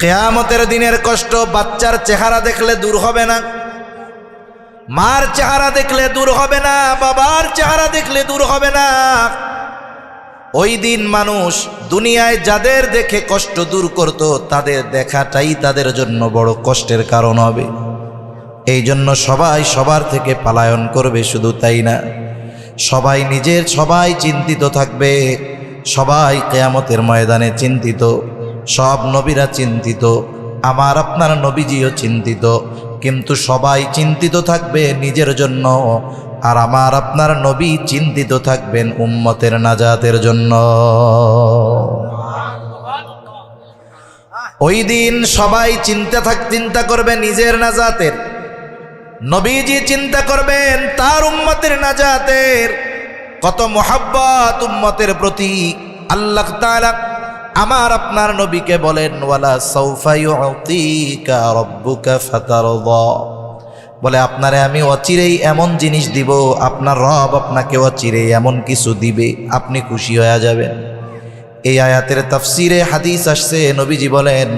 কিয়ামতের দিনের কষ্ট বাচ্চার চেহারা দেখলে দূর হবে না, মার চেহারা দেখলে দূর হবে না, বাবার চেহারা দেখলে দূর হবে না। ওই দিন মানুষ দুনিয়ায় যাদের দেখে কষ্ট দূর করত, তাদের দেখাটাই তাদের জন্য বড় কষ্টের কারণ হবে। এই জন্য সবাই সবার থেকে পলায়ন করবে। শুধু তাই না, সবাই চিন্তিত থাকবে। সবাই কিয়ামতের ময়দানে চিন্তিত। সব নবীরা চিন্তিত, আমার আপনার নবীজিও চিন্তিত, কিন্তু সবাই চিন্তিত থাকবে নিজের জন্য, আর আমার আপনার নবী চিন্তিত থাকবেন উম্মতের নাজাতের জন্য। ওই দিন সবাই চিন্তা করবে নিজের নাজাতের, নবীজি চিন্তা করবেন তার উম্মতের নাজাতের। কত মুহাব্বত উম্মতের প্রতি। আল্লাহ তাআলা আমার আপনার নবীকে বলেন, ওয়ালা সাউফা ইউতিকা রাব্বুকা ফাতারদা, বলে আপনারে আমি অচিরেই এমন জিনিস দিব, আপনার রব আপনাকে অচিরেই এমন কিছু দিবে, আপনি খুশি হয়ে যাবেন। এই আয়াতের তাফসিরে হাদিস আসছে, নবীজি বলেন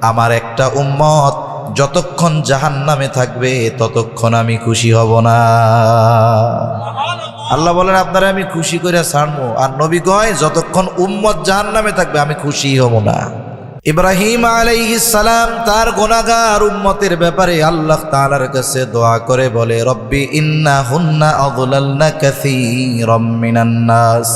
আমার একটা উম্মত যতক্ষণ জাহান্নামে থাকবে ততক্ষণ আমি খুশি হব না। আল্লাহ বলেন আপনারা আমি খুশি করে ছাড়বো, আর নবী কয় যতক্ষণ উম্মত জাহান্নামে থাকবে আমি খুশি হব না। ইব্রাহিম আলাইহিস সালাম তার গুনাহগার উম্মতের ব্যাপারে আল্লাহ তাআলার কাছে দোয়া করে বলে, রব্বি ইন্নাহুন্না আযলালনা কাসীরাম মিনান নাস,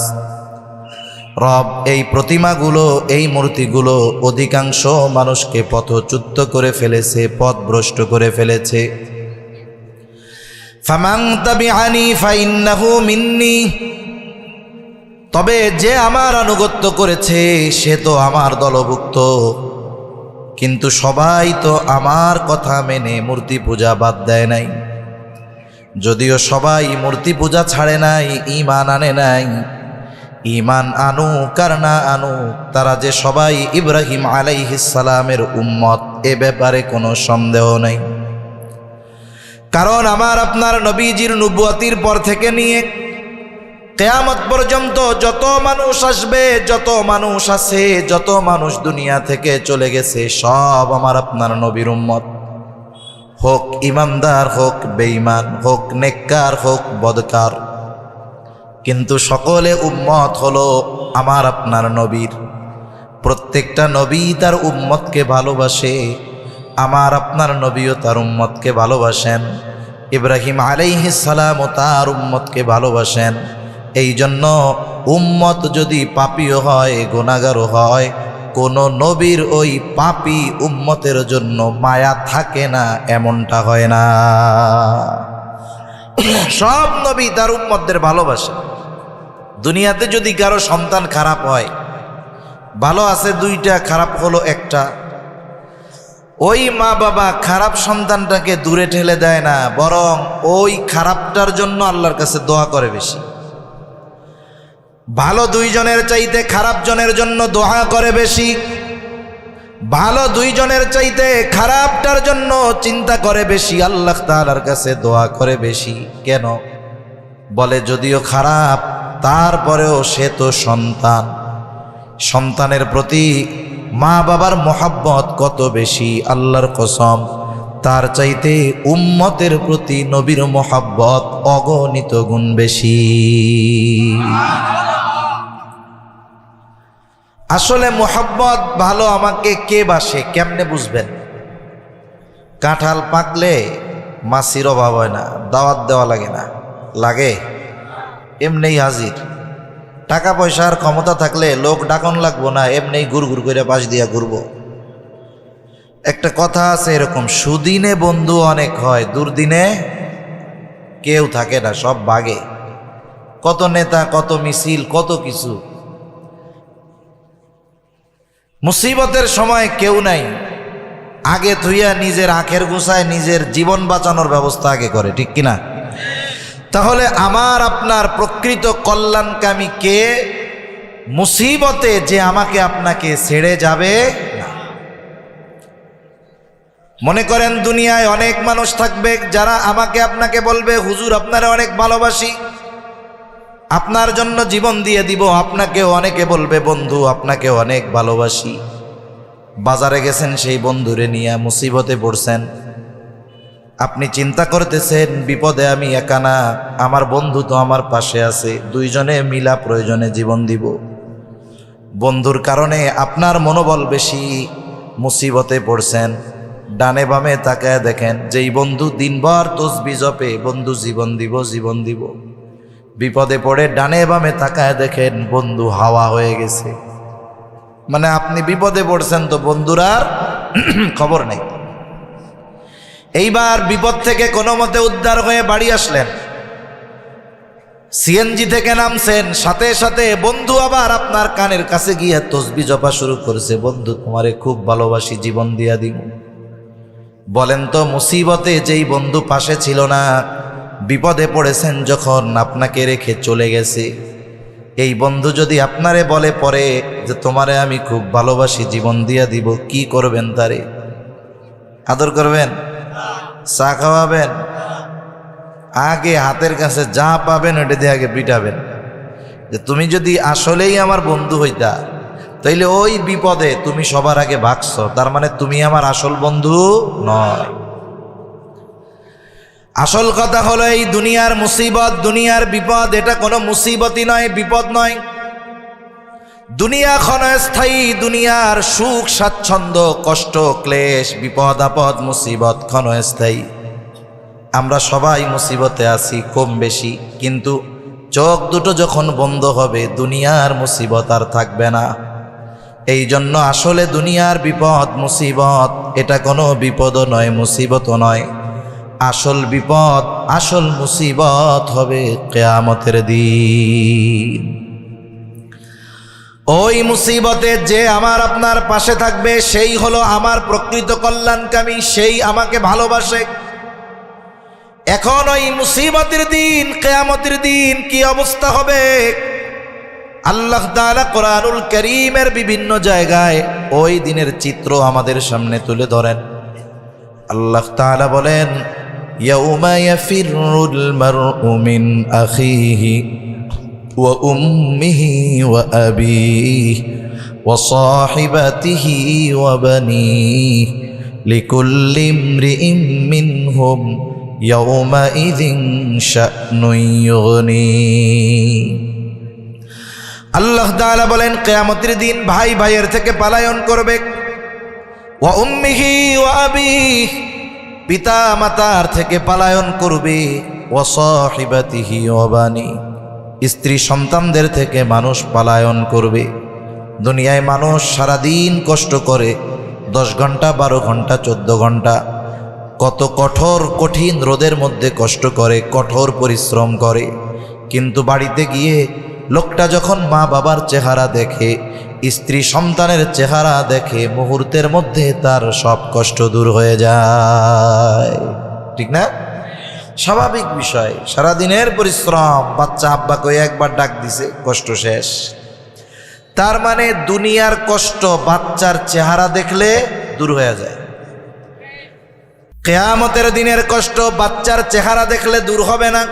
রব এই প্রতিমাগুলো, এই মূর্তিগুলো অধিকাংশ মানুষকে পথচ্যুত করে ফেলেছে, পথভ্রষ্ট করে ফেলেছে। ফামান তাবিআনি ফাইন্নাহু মিন্নি, তবে যে আমার আনুগত্য করেছে সে তো আমার দলভুক্ত। কিন্তু সবাই তো আমার কথা মেনে মূর্তি পূজা বাদ দেয় নাই। যদিও সবাই মূর্তি পূজা ছাড়ে নাই, ঈমান আনে নাই, ঈমান আনুক আর না আনুক, তারা যে সবাই ইব্রাহিম আলাইহিস সালামের উম্মত, এ ব্যাপারে কোনো সন্দেহ নাই। কারণ আমার আপনার নবীজির নবুয়তির পর থেকে নিয়ে কিয়ামত পর্যন্ত যত মানুষ আসবে, যত মানুষ আছে, যত মানুষ দুনিয়া থেকে চলে গেছে, সব আমার আপনার নবীর উম্মত। হোক ইমানদার, হোক বেঈমান, হোক নেককার, হোক বদকার, কিন্তু সকলে উম্মত হলো আমার আপনার নবীর। প্রত্যেকটা নবী তার উম্মতকে ভালোবাসে, আমার আপনার নবীও তার উম্মতকে ভালোবাসেন। ইব্রাহিম আলাইহিস সালাম ও তার উম্মতকে ভালোবাসেন। এই জন্য উম্মত যদি পাপীও হয়, গুনাহগারও হয়, কোন নবীর ওই পাপী উম্মতের জন্য মায়া থাকে না, এমনটা হয় না। সব নবী তার উম্মতদের ভালোবাসে। দুনিয়াতে যদি কারো সন্তান খারাপ হয়, ভালো আছে দুইটা, খারাপ হলো একটা, ওই মা বাবা খারাপ সন্তানটাকে দূরে ঠেলে দেয় না, বরং ওই খারাপটার জন্য আল্লাহর কাছে দোয়া করে বেশি। ভালো দুইজনের চাইতে খারাপ জনের জন্য দোয়া করে বেশি। ভালো দুইজনের চাইতে খারাপটার জন্য চিন্তা করে বেশি, আল্লাহ তাআলার কাছে দোয়া করে বেশি। কেন? বলে যদিও খারাপ তারপরেও সে তো সন্তান, সন্তানের প্রতি মা বাবার মহব্বত কত বেশি, আল্লাহর কসম তার চাইতে উম্মতের প্রতি নবীর মহব্বত অগণিত গুণ বেশি। আসলে মহব্বত ভালো আমাকে কে বাসে কেমনে বুঝবেন? কাঁঠাল পাকলে মাছির অভাব হয় না, দাওয়াত দেওয়া লাগে না, লাগে এমনি হাজির। টাকা পয়সার ক্ষমতা থাকলে লোক ডাকন লাগবো না, এমনি গুড় গুড় করে পাশ দিয়া ঘুরবো। একটা কথা আছে এরকম, সুদিনে বন্ধু অনেক হয়, দুর্দিনে কেউ থাকে না, সব ভাগে। কত নেতা, কত মিছিল, কত কিছু। মুসিবতের সময় কেউ নাই, আগে থুইয়া নিজের আখের গুছায় নিজের জীবন বাঁচানোর ব্যবস্থা আগে করে, ঠিক কিনা? তাহলে আমার আপনার প্রকৃত কল্যাণকামী কে? মুসিবতে যে আমাকে আপনাকে ছেড়ে যাবে না। মনে করেন দুনিয়ায় অনেক মানুষ থাকবে যারা আমাকে আপনাকে বলবে, হুজুর আপনারা অনেক ভালোবাসি, আপনার জন্য জীবন দিয়ে দিব। আপনাকেও অনেকে বলবে, বন্ধু আপনাকে অনেক ভালোবাসি। বাজারে গেছেন সেই বন্ধুরে নিয়ে মুসিবতে পড়ছেন, আপনি চিন্তা করতেছেন বিপদে আমি একা না, আমার বন্ধু তো আমার পাশে আছে, দুইজনে মিলা প্রয়োজনে জীবন দিব। বন্ধুর কারণে আপনার মনোবল বেশি, মুসিবতে পড়ছেন, ডানে বামে তাকায় দেখেন যেই বন্ধু দিনভর তসবিহ জপে, বন্ধু জীবন দিব জীবন দিব, বিপদে পড়ে ডানে বামে তাকায় দেখেন বন্ধু হাওয়া হয়ে গেছে। মানে আপনি বিপদে পড়ছেন তো বন্ধুর আর খবর নেই। এইবার বিপদ থেকে কোনো মতে উদ্ধার হয়ে বাড়ি আসলেন, সিএনজি থেকে নামছেন, সাথে সাথে বন্ধু আবার আপনার কানের কাছে গিয়ে তসবিহ জপা শুরু করেছে, বন্ধু তোমারে খুব ভালোবাসি, জীবন দিয়া দিব। বলেন তো মুসিবতে যেই বন্ধু পাশে ছিল না, বিপদে পড়েছেন যখন, আপনাকে রেখে চলে গেছে, এই বন্ধু যদি আপনারে বলে পরে যে তোমারে আমি খুব ভালোবাসি, জীবন দিয়া দিব, কি করবেন? তারে আদর করবেন? চা খাওয়াবেন? আগে হাতের কাছে যা পাবেন ওটা দিয়ে আগে পিটাবেন যে তুমি যদি আসলেই আমার বন্ধু হইতা তাইলে ওই বিপদে তুমি সবার আগে ভাগছ, তার মানে তুমি আমার আসল বন্ধু নয়। আসল কথা হলো এই দুনিয়ার মুসিবত, দুনিয়ার বিপদ এটা কোনো মুসিবতই নয়, বিপদ নয়। দুনিয়া ক্ষণস্থায়ী, দুনিয়ার সুখ স্বাচ্ছন্দ্য কষ্ট ক্লেশ বিপদ আপদ মুসিবত ক্ষণস্থায়ী। আমরা সবাই মুসিবতে আছি কম বেশি, কিন্তু চোখ দুটো যখন বন্ধ হবে দুনিয়ার মুসিবত আর থাকবে না। এই জন্য আসলে দুনিয়ার বিপদ মুসিবত এটা কোনো বিপদও নয়, মুসিবতও নয়। আসল বিপদ আসল মুসিবত হবে কিয়ামতের দিন। ওই মুসিবতে যে আমার আপনার পাশে থাকবে সেই হলো আমার প্রকৃত কল্যাণকামী, সেই আমাকে ভালোবাসে। এখন ওই মুসিবতের দিন কিয়ামতের দিন কি অবস্থা হবে? আল্লাহ তাআলা কোরআনুল কারীমের বিভিন্ন জায়গায় ওই দিনের চিত্র আমাদের সামনে তুলে ধরেন। আল্লাহ তাআলা বলেন, ইয়াউমা ইয়াফিরুল মারউ মিন আখিহি ওয়া উম্মিহি ওয়া আবিহি ওয়া সাহিবাতিহি ওয়া বানিহি লিকুল্লি ইমরিইম মিনহুম ইয়াউমাইযিন শা'নুন ইউগনি। আল্লাহ তাআলা বলেন কিয়ামতের দিন ভাই ভাইয়ের থেকে পলায়ন করবে। ওয়া উম্মিহি ওয়া আবিহি, পিতা মাতার থেকে পলায়ন করবে। ওয়া সাহিবাতিহি ওয়া বানি, স্ত্রী সন্তানদের থেকে মানুষ পলায়ন করবে। দুনিয়ায় মানুষ সারাদিন কষ্ট করে, 10 ঘন্টা 12 ঘন্টা 14 ঘন্টা, কত কঠোর কঠিন রোদের মধ্যে কষ্ট করে, কঠোর পরিশ্রম করে, কিন্তু বাড়িতে গিয়ে লোকটা যখন মা বাবার চেহারা দেখে, স্ত্রী সন্তানের চেহারা দেখে, মুহূর্তের মধ্যে তার সব কষ্ট দূর হয়ে যায়। ঠিক না? স্বাভাবিক বিষয়। সারাদিনের পরিশ্রম, বাচ্চা আব্বাকে একবার ডাক দিছে, কষ্ট শেষ। তার মানে দুনিয়ার কষ্ট বাচ্চার চেহারা দেখলে দূর হয়ে যায়। কিয়ামতের দিনের কষ্ট বাচ্চার চেহারা দেখলে দূর হবে না,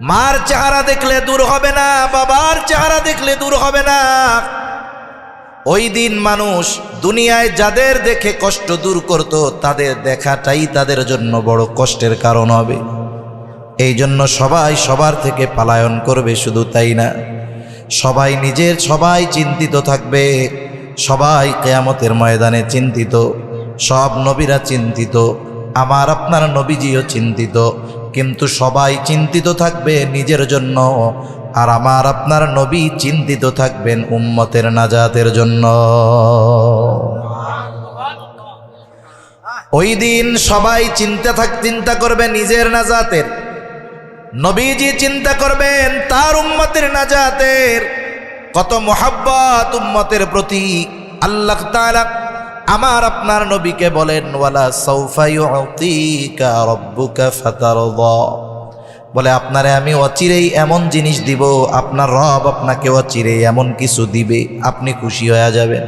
মার চেহারা দেখলে দূর হবে না, বাবার চেহারা দেখলে দূর হবে না। ওই দিন মানুষ দুনিয়ায় যাদের দেখে কষ্ট দূর করত, তাদের দেখাটাই তাদের জন্য বড় কষ্টের কারণ হবে। এই জন্য সবাই সবার থেকে পলায়ন করবে। শুধু তাই না, সবাই চিন্তিত থাকবে। সবাই কিয়ামতের ময়দানে চিন্তিত। সব নবীরা চিন্তিত, আমার আপনার নবীজিও চিন্তিত, কিন্তু সবাই চিন্তিত থাকবে নিজের জন্য, আর আমার আপনার নবী চিন্তিত থাকবেন উম্মতের নাজাতের জন্য। ওই দিন সবাই চিন্তা করবে নিজের নাজাতের, নবীজি চিন্তা করবেন তার উম্মতের নাজাতের। কত মুহাব্বত উম্মতের প্রতি। আল্লাহ তাআলা আমার আপনার নবীকে বলেন, ওয়ালা সাউফা ইউতিকা রাব্বুকা ফাতারদা, বলে আপনারে আমি অচিরেই এমন জিনিস দিব, আপনার রব আপনাকে অচিরেই এমন কিছু দিবে, আপনি খুশি হয়ে যাবেন।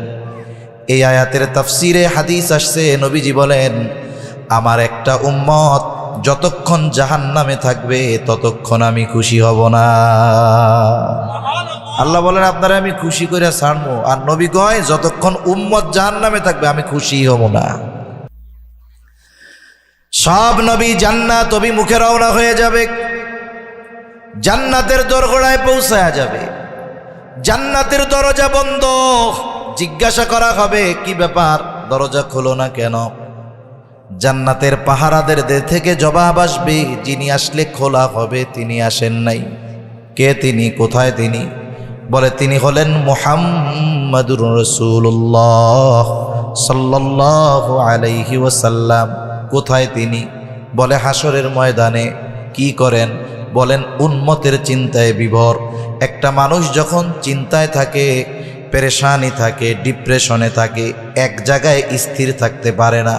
এই আয়াতের তাফসিরে হাদিস আসছে, নবীজি বলেন আমার একটা উম্মত যতক্ষণ জাহান্নামে থাকবে ততক্ষণ আমি খুশি হব না। আল্লাহ বলেন আপনারা আমি খুশি করে ছাড়বো, আর নবী কয় যতক্ষণ উম্মত জাহান্নামে থাকবে আমি খুশি হব না। সব নবী জান্নাত অভিমুখে রওনা হয়ে যাবে, জান্নাতের দোরগোড়ায় পৌঁছায়া যাবে, জান্নাতের দরজা বন্ধ, জিজ্ঞাসা করা হবে কি ব্যাপার দরজা খোলো না কেন? জান্নাতের পাহারাদের থেকে জবাব আসবে, যিনি আসলে খোলা হবে তিনি আসেন নাই। কে তিনি? কোথায় তিনি? বলে তিনি হলেন মুহাম্মাদুর রাসূলুল্লাহ সাল্লাল্লাহু আলাইহি ওয়াসাল্লাম। কোথায় তিনি? বলে হাসরের ময়দানে। কি করেন? বলেন উম্মতের চিন্তায় বিভোর। একটা মানুষ যখন চিন্তায় থাকে, পেরেশানি থাকে, ডিপ্রেশনে থাকে, এক জায়গায় স্থির থাকতে পারে না।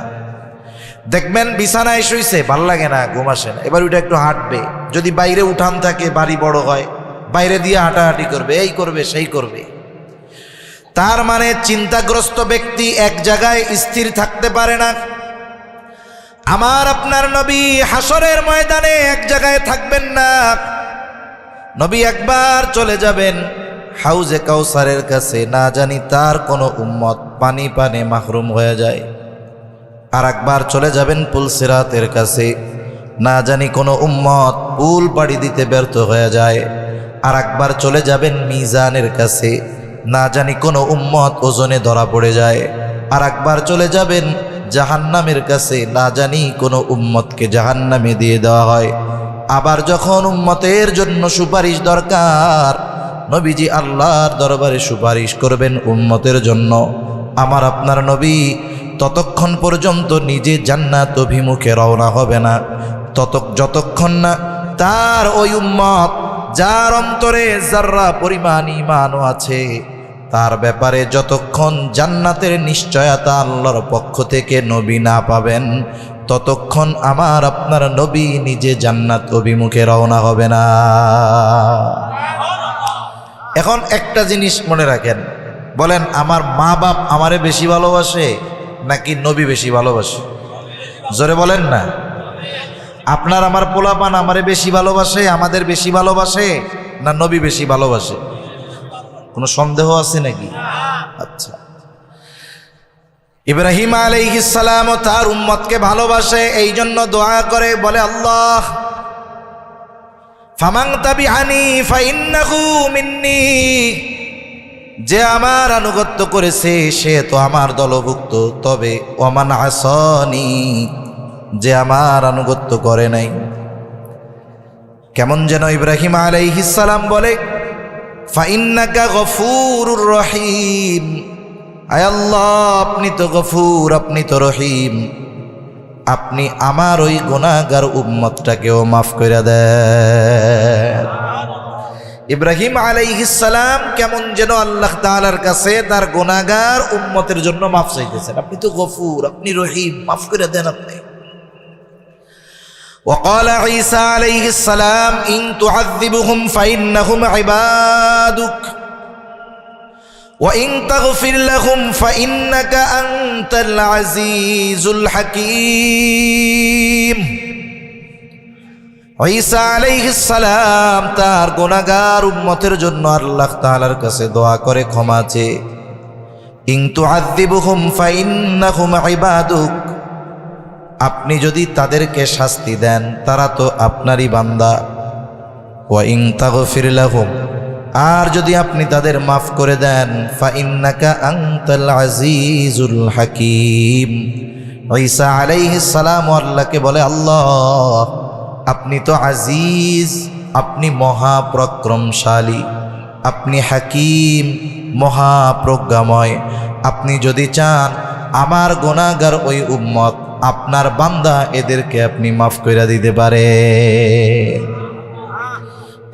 দেখবেন বিছানায় শুইছে, ভাল লাগে না, ঘুম আসে না, এবার ওইটা একটু হাঁটবে। যদি বাইরে উঠান থাকে, বাড়ি বড় হয়, বাইরে দিয়ে হাঁটাহাঁটি করবে, এই করবে সেই করবে। তার মানে চিন্তাগ্রস্ত ব্যক্তি এক জায়গায় স্থির থাকতে পারে না। আমার আপনার নবী হাসরের ময়দানে এক জায়গায় থাকবেন না। নবী একবার চলে যাবেন হাউজে কাউসারের কাছে, না জানি তার কোনো উম্মত পানি পানে মাহরুম হয়ে যায়। আর একবার চলে যাবেন পুলসিরাতের কাছে, না জানি কোনো উম্মত পুল পাড়ি দিতে ব্যর্থ হয়ে যায়। আর একবার চলে যাবেন মিজানের কাছে, না জানি কোনো উম্মত ওজনে ধরা পড়ে যায়। আর একবার চলে যাবেন জাহান্নামের কাছে, না জানি কোনো উম্মতকে জাহান্নামে দিয়ে দেওয়া হয়। আবার যখন উম্মতের জন্য সুপারিশ দরকার, নবীজি আল্লাহর দরবারে সুপারিশ করবেন উম্মতের জন্য। আমার আপনার নবী ততক্ষণ পর্যন্ত নিজে জান্নাত অভিমুখে রওনা হবে না, যতক্ষণ না তার ওই উম্মত যার অন্তরে যাররা পরিমাণ ঈমানও আছে, তার ব্যাপারে যতক্ষণ জান্নাতের নিশ্চয়তা আল্লাহর পক্ষ থেকে নবী না পাবেন, ততক্ষণ আমার আপনার নবী নিজে জান্নাত অভিমুখে রওনা হবে না। এখন একটা জিনিস মনে রাখেন, বলেন আমার মা বাপ আমারে বেশি ভালোবাসে নাকি নবী বেশি ভালোবাসে? জোরে বলেন না। আপনার আমার পোলাপান আমারে বেশি ভালোবাসে, আমাদের বেশি ভালোবাসে, না নবী বেশি ভালোবাসে? কোনো সন্দেহ আছে নাকি? আচ্ছা, ইব্রাহিম আলাইহিস সালাম তার উম্মতকে ভালোবাসে, এই জন্য দোয়া করে, বলে আল্লাহ ফামান তাবিআনি ফাইন্নাহু মিন্নি, যে আমার আনুগত্য করেছে সে তো আমার দলভুক্ত, তবে ওমান আসানি, যে আমার আনুগত্য করে নাই। কেমন যেন ইব্রাহিম আলাইহিস সালাম বলে ফাইন্নাকা গফুরুর রহিম, আয় আল্লাহ আপনি তো গফুর, আপনি তো রহিম, আপনি আমার ওই গুনাহগার উম্মতটাকেও মাফ করে দেন। ইব্রাহিম আলাইহিস সালাম কেমন যেন আল্লাহ তাআলার কাছে তার গুনাহগার উম্মতের জন্য মাফ চাইতেছেন, আপনি তো গফুর, আপনি রহিম, মাফ করে দেন আপনি। وقال عيسى عليه السلام إن تعذبهم فإنهم عبادك وإن تغفر لهم فإنك أنت العزيز الحكيم। ঈসা আলাইহিস সালাম তার গুনাহগার উম্মতের জন্য আল্লাহ তাআলার কাছে দোয়া করে ক্ষমা চেয়ে, ইন তুআযিবুহুম ফাইন্নাহুম ইবাদুক, আপনি যদি তাদেরকে শাস্তি দেন তারা তো আপনারই বান্দা, ওয়া ইন তাগফির লাহুম, আর যদি আপনি তাদের মাফ করে দেন, ফাইন্নাকা আনতাল আজিজুল হাকীম। ঈসা আলাইহিস সালাম আল্লাহকে বলে, আল্লাহ আপনি তো আজিজ, আপনি মহাপরাক্রমশালী, আপনি হাকিম, মহাপ্রজ্ঞাময়, আপনি যদি চান আমার গুনাহগার ওই উম্মত আপনার বান্দা, এদেরকে আপনি মাফ করে দিতে পারে।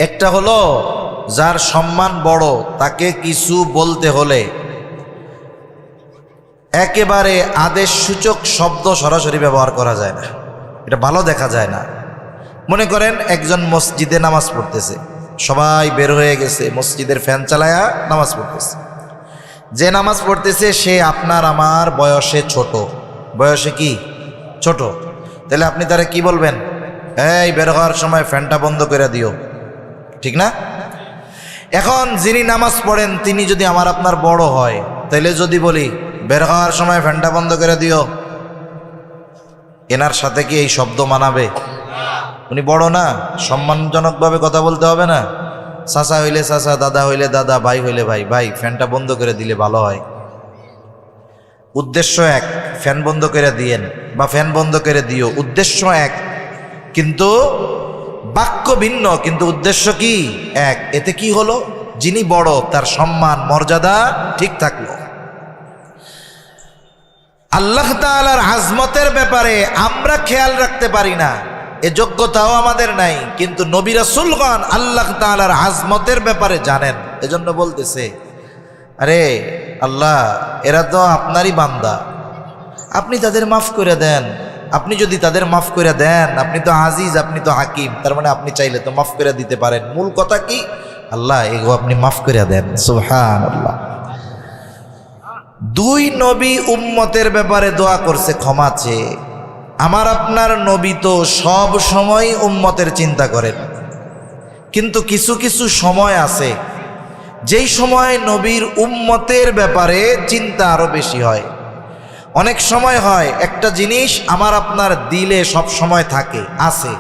একটা হলো যার সম্মান বড়, তাকে কিছু বলতে হলে একেবারে আদেশ সূচক শব্দ সরাসরি ব্যবহার করা যায় না, এটা ভালো দেখা যায় না। মনে করেন একজন মসজিদে নামাজ পড়তেছে, সবাই বের হয়ে গেছে, মসজিদের ফ্যান চালায়া নামাজ পড়তেছে। যে নামাজ পড়তেছে সে আপনার আমার বয়সে ছোট, বয়সে কি ছোট, তাহলে আপনি তারা কি বলবেন? এই বের হওয়ার সময় ফ্যানটা বন্ধ করে দিও, ঠিক না? এখন যিনি নামাজ পড়েন তিনি যদি আমার আপনার বড় হয়, তাইলে যদি বলি বের হওয়ার সময় ফ্যানটা বন্ধ করে দিও, এনার সাথে কি এই শব্দ মানাবে? উনি বড় না, সম্মানজনকভাবে কথা বলতে হবে না? চাচা হইলে চাচা, দাদা হইলে দাদা, ভাই হইলে ভাই, ভাই ফ্যানটা বন্ধ করে দিলে ভালো হয়। উদ্দেশ্য এক, ফ্যান বন্ধ করে দিয়েন বা ফ্যান বন্ধ করে দিও, উদ্দেশ্য এক, কিন্তু বাক্য ভিন্ন, কিন্তু উদ্দেশ্য কি এক। এতে কি হলো? যিনি বড় তার সম্মান মর্যাদা ঠিক থাকলো। আল্লাহ তাআলার আজমতের ব্যাপারে আমরা খেয়াল রাখতে পারি না, এ যোগ্যতাও আমাদের নাই, কিন্তু নবী রাসূলগণ আল্লাহ তাআলার আজমতের ব্যাপারে জানেন। এজন্য বলতেছে, আরে আল্লাহ, এরা তো আপনারই বান্দা, আপনি তাদের মাফ করে দেন। আপনি যদি তাদের মাফ করে দেন, আপনি তো আজিজ, আপনি তো হাকিম, তার মানে আপনি চাইলে তো মাফ করে দিতে পারেন। মূল কথা কি? আল্লাহ এগো আপনি মাফ করে দেন। সুবহানাল্লাহ। দুই নবী উম্মতের ব্যাপারে দোয়া করছে ক্ষমা চেয়ে। আমার আপনার নবী তো সব সময় উম্মতের চিন্তা করেন, কিন্তু কিছু কিছু সময় আছে যেই সময় নবীর উম্মতের ব্যাপারে চিন্তা আরো বেশি হয়। অনেক সময় হয় একটা জিনিস আমার আপনার দিলে সব সময় থাকে, আছে,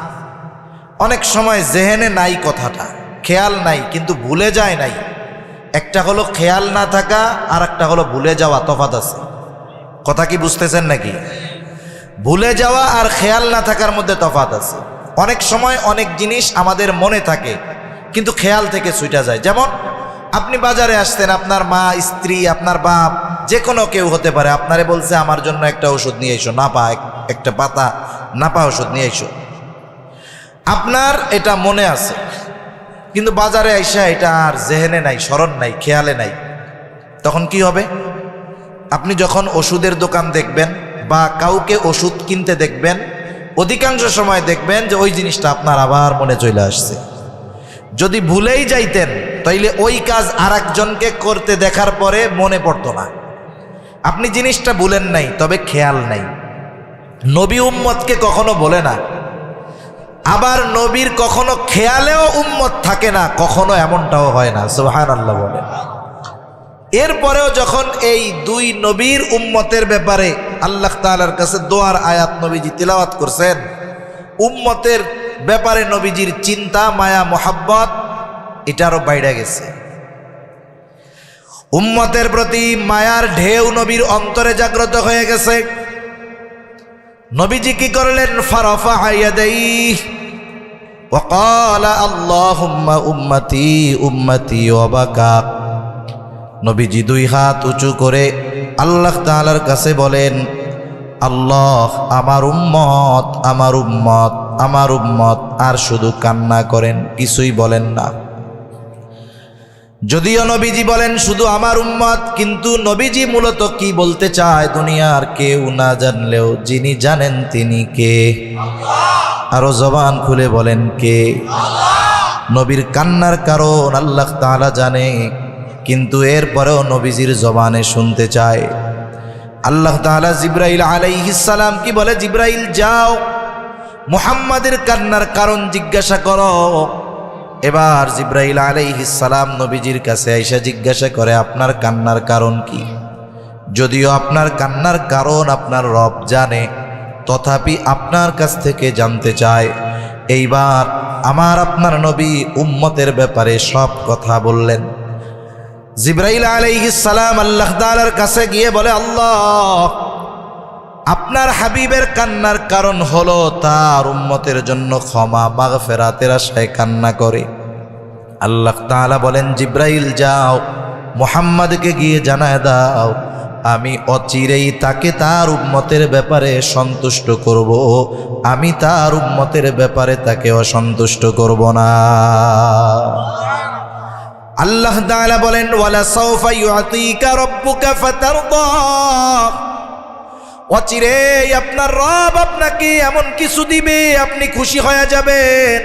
অনেক সময় জেহেনে নাই, কথাটা খেয়াল নাই, কিন্তু ভুলে যায় নাই। একটা হলো খেয়াল না থাকা, আর একটা হলো ভুলে যাওয়া, তফাৎ আছে। কথা কি বুঝতেছেন নাকি? ভুলে যাওয়া আর খেয়াল না থাকার মধ্যে তফাৎ আছে। অনেক সময় অনেক জিনিস আমাদের মনে থাকে কিন্তু খেয়াল থেকে ছুটে যায়। যেমন আপনি বাজারে আসতেন, আপনার মা, স্ত্রী, আপনার বাপ, যে কোনো কেউ হতে পারে, আপনারে বলছে আমার জন্য একটা ওষুধ নিয়ে এসো, নাপা, একটা পাতা নাপা ওষুধ নিয়ে এসো। আপনার এটা মনে আছে, কিন্তু বাজারে আইসা এটা আর জেহেনে নাই, স্মরণ নাই, খেয়ালে নাই। তখন কি হবে? আপনি যখন ওষুধের দোকান দেখবেন বা কাউকে ওষুধ কিনতে দেখবেন, অধিকাংশ সময় দেখবেন যে ওই জিনিসটা আপনার আবার মনে চলে আসছে। যদি ভুলেই যাইতেন তাইলে ওই কাজ আর একজনকে করতে দেখার পরে মনে পড়তো না। আপনি জিনিসটা ভুলেন নাই, তবে খেয়াল নাই। নবী উম্মতকে কখনো বলে না, আবার নবীর কখনো খেয়ালেও উম্মত থাকে না, কখনো এমনটাও হয় না। সুবহানাল্লাহ বলেন। এরপরেও যখন এই দুই নবীর উম্মতের ব্যাপারে আল্লাহ তাআলার কাছে দোয়ার আয়াত নবীজি তিলাওয়াত করছেন, উম্মতের ব্যাপারে নবীজির চিন্তা, মায়া, মোহাব্বত এটা আরো বাইরে গেছে। উম্মতের প্রতি মায়ার ঢেউ নবীর অন্তরে জাগ্রত হয়ে গেছে। নবীজি কি করলেন? ফারাফা ইয়াদাইহি ওয়া ক্বালা আল্লাহুম্মা উম্মতি উম্মতি ওয়া বাকা। নবীজি দুই হাত উঁচু করে আল্লাহ তাআলার কাছে বলেন, আল্লাহ আমার উম্মত, আমার উম্মত, আমার উম্মত, আর শুধু কান্না করেন, কিছুই বলেন না। যদিও নবীজি বলেন শুধু আমার উম্মত, কিন্তু নবীজি মূলত কি বলতে চায় দুনিয়ার কেউ না জানলেও যিনি জানেন তিনি কে? আরো জবান খুলে বলেন কে? নবীর কান্নার কারণ আল্লাহ তাআলা জানে, কিন্তু এরপরেও নবীজির জবানে শুনতে চায়। আল্লাহ তাআলা জিবরাইল আলাইহিস সালাম কি বলে? জিবরাইল যাও মুহাম্মাদের কান্নার কারণ জিজ্ঞাসা করো। এবার জিবরাইল আলাইহিস সালাম নবীজির কাছে আইসা জিজ্ঞাসা করে, আপনার কান্নার কারণ কি? যদিও আপনার কান্নার কারণ আপনার রব জানে, তথাপি আপনার কাছ থেকে জানতে চায়। এইবার আমার আপনার নবী উম্মতের ব্যাপারে সব কথা বললেন। জিবরাইল আলাইহিস সালাম আল্লাহ তাআলার কাছে গিয়ে বলে, আল্লাহ আপনার হাবিবের কান্নার কারণ হলো তার উম্মতের জন্য ক্ষমা, মাগফিরাতের আশায় কান্না করে। আল্লাহ তাআলা বলেন, জিবরাইল যাও মুহাম্মদকে গিয়ে জানায় দাও, আমি অচিরেই তাকে তার উম্মতের ব্যাপারে সন্তুষ্ট করব, আমি তার উম্মতের ব্যাপারে তাকে অসন্তুষ্ট করব না। আল্লাহ তাআলা বলেন, ওয়ালা সাউফা ইউতিকা রাব্বুকা ফাতারদা। অচিরেই আপনার রব আপনাকে এমন কিছু দিবে আপনি খুশি হয়ে যাবেন।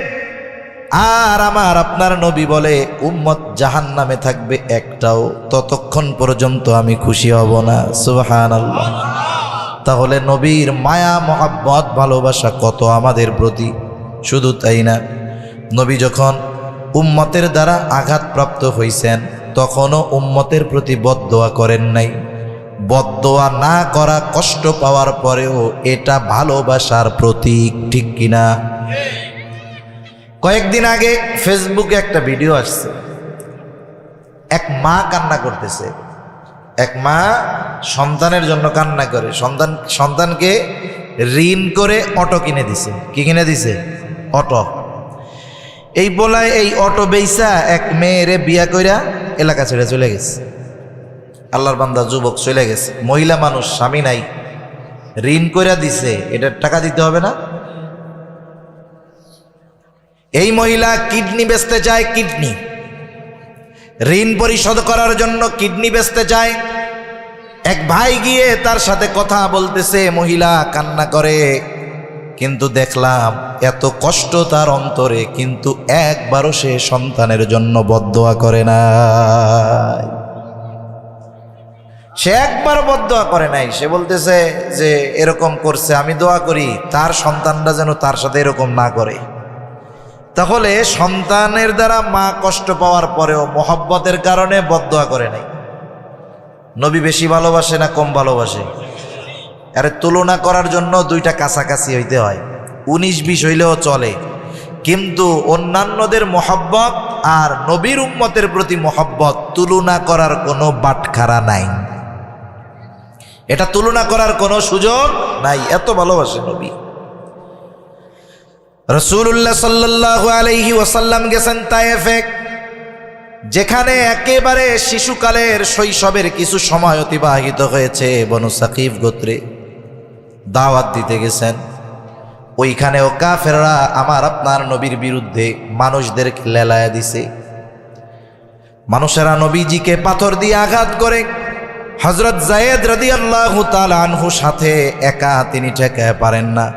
আর আমার আপনার নবী বলে, উম্মত জাহান্নামে থাকবে একটাও, ততক্ষণ পর্যন্ত আমি খুশি হব না। সুবহানাল্লাহ। তাহলে নবীর মায়া, মহব্বত, ভালোবাসা কত আমাদের প্রতি। শুধু তাই না, নবী যখন উম্মতের দ্বারা আঘাতপ্রাপ্ত হইছেন, তখনও উম্মতের প্রতি বদদোয়া করেন নাই। বদদোয়া না করা, কষ্ট পাওয়ার পরেও এটা ভালোবাসার প্রতীক, ঠিক কিনা? কয়েকদিন আগে ফেসবুকে একটা ভিডিও আসছে, এক মা কান্না করতেছে। এক মা সন্তানের জন্য কান্না করে, সন্তানকে ঋণ করে অটো কিনে দিছে। কি কিনে দিছে? অটো। এই বলায় এই অটো বেইসা এক মেয়েরে বিয়া কইরা এলাকা ছেড়ে চলে গেছে। আল্লাহর বান্দা যুবক চলে গেছে, মহিলা মানুষ, স্বামী নাই, ঋণ কইরা দিছে, এটার টাকা দিতে হবে না? এই মহিলা কিডনি বেচতে চায়, কিডনি ঋণ পরিশোধ করার জন্য কিডনি বেচতে চায়। এক ভাই গিয়ে তার সাথে কথা বলতেছে, মহিলা কান্না করে, কিন্তু দেখলাম এত কষ্ট তার অন্তরে, কিন্তু একবারও সে সন্তানের জন্য বদদোয়া করে নাই। সে একবার বদদোয়া করে নাই। সে বলতেছে যে এরকম করছে, আমি দোয়া করি তার সন্তানরা যেন তার সাথে এরকম না করে। তাহলে সন্তানের দ্বারা মা কষ্ট পাওয়ার পরেও মোহব্বতের কারণে বদদোয়া করে নাই। নবী বেশি ভালোবাসে না কম ভালোবাসে? আরে তুলনা করার জন্য দুইটা কাছাকাছি হইতে হয়, 19-20 হইলেও চলে, কিন্তু অন্যান্যদের মোহব্বত আর নবীর উম্মতের প্রতি মোহব্বত তুলনা করার কোনো বাটখারা নাই। এটা তুলনা করার কোনো সুযোগ নাই, এত ভালোবাসে নবী। রাসূলুল্লাহ সাল্লাল্লাহু আলাইহি ওয়াসাল্লাম গেছেন তায়েফে, যেখানে একেবারে শিশুকালের শৈশবের কিছু সময় অতিবাহিত হয়েছে। বনু সাকিফ গোত্রে দাওয়াত দিতে গেছেন। ওইখানেও কাফেররা আমার আপনার নবীর বিরুদ্ধে মানুষদেরকে লেলায়া দিছে। মানুষেরা নবীজিকে পাথর দিয়ে আঘাত করে। হযরত যায়েদ রাদিয়াল্লাহু তাআলা আনহু সাথে একা তিনি ঠেকাতে পারেন না।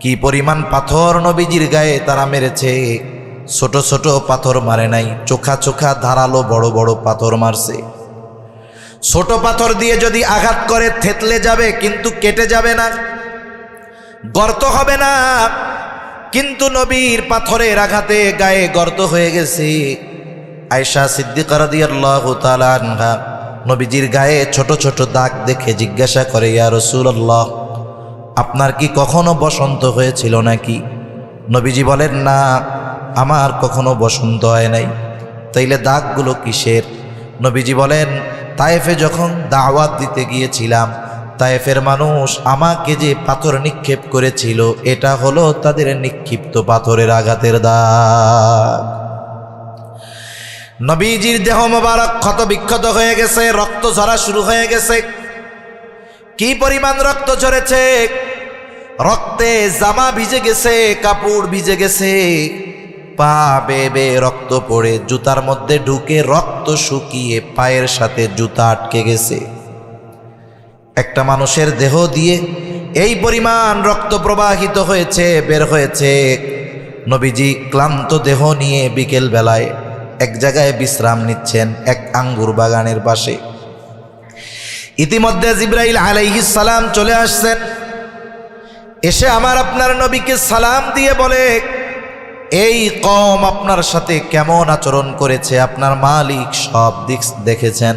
কি পরিমাণ পাথর নবীজির গায়ে তারা মেরেছে! ছোট ছোট পাথর মারে নাই, চোখা চোখা ধারালো বড় বড় পাথর মারছে। ছোট পাথর দিয়ে যদি আঘাত করে থেতলে যাবে, কিন্তু কেটে যাবে না, গর্ত হবে না। কিন্তু নবীর পাথরের আঘাতে গায়ে গর্ত হয়ে গেছে। আয়েশা সিদ্দিকা রাদিয়াল্লাহু তাআলা আনহা নবীজির গায়ে ছোট ছোট দাগ দেখে জিজ্ঞাসা করে, ইয়া রাসূলুল্লাহ, আপনার কি কখনো বসন্ত হয়েছিল নাকি? নবীজি বলেন, না, আমার কখনো বসন্ত হয় নাই। তাইলে দাগগুলো কিসের? নবীজি বলেন, তায়েফে যখন দাওয়াত দিতে গিয়েছিলাম, তায়েফের মানুষ আমাকে যে পাথর নিক্ষেপ করেছিল, এটা হলো তাদের নিক্ষিপ্ত পাথরের আঘাতের দাগ। নবীজির দেহ মোবারক ক্ষত বিক্ষত হয়ে গেছে, রক্ত ঝরা শুরু হয়ে গেছে। কি পরিমাণ রক্ত ঝরেছে! রক্তে জামা ভিজে গেছে, কাপড় ভিজে গেছে, পা বেয়ে বেয়ে রক্ত পড়ে জুতার মধ্যে ঢুকে রক্ত শুকিয়ে পায়ের সাথে জুতা আটকে গেছে। একটা মানুষের দেহ দিয়ে এই পরিমাণ রক্ত প্রবাহিত হয়েছে, বের হয়েছে। নবীজি ক্লান্ত দেহ নিয়ে বিকেল বেলায় এক জায়গায় বিশ্রাম নিচ্ছেন, এক আঙ্গুর বাগানের পাশে। ইতিমধ্যে জিবরাইল আলাইহিস সালাম চলে আসছেন। এসে আমার আপনার নবীকে সালাম দিয়ে বলে, এই কওম আপনার সাথে কেমন আচরণ করেছে আপনার মালিক সব দিক দেখেছেন।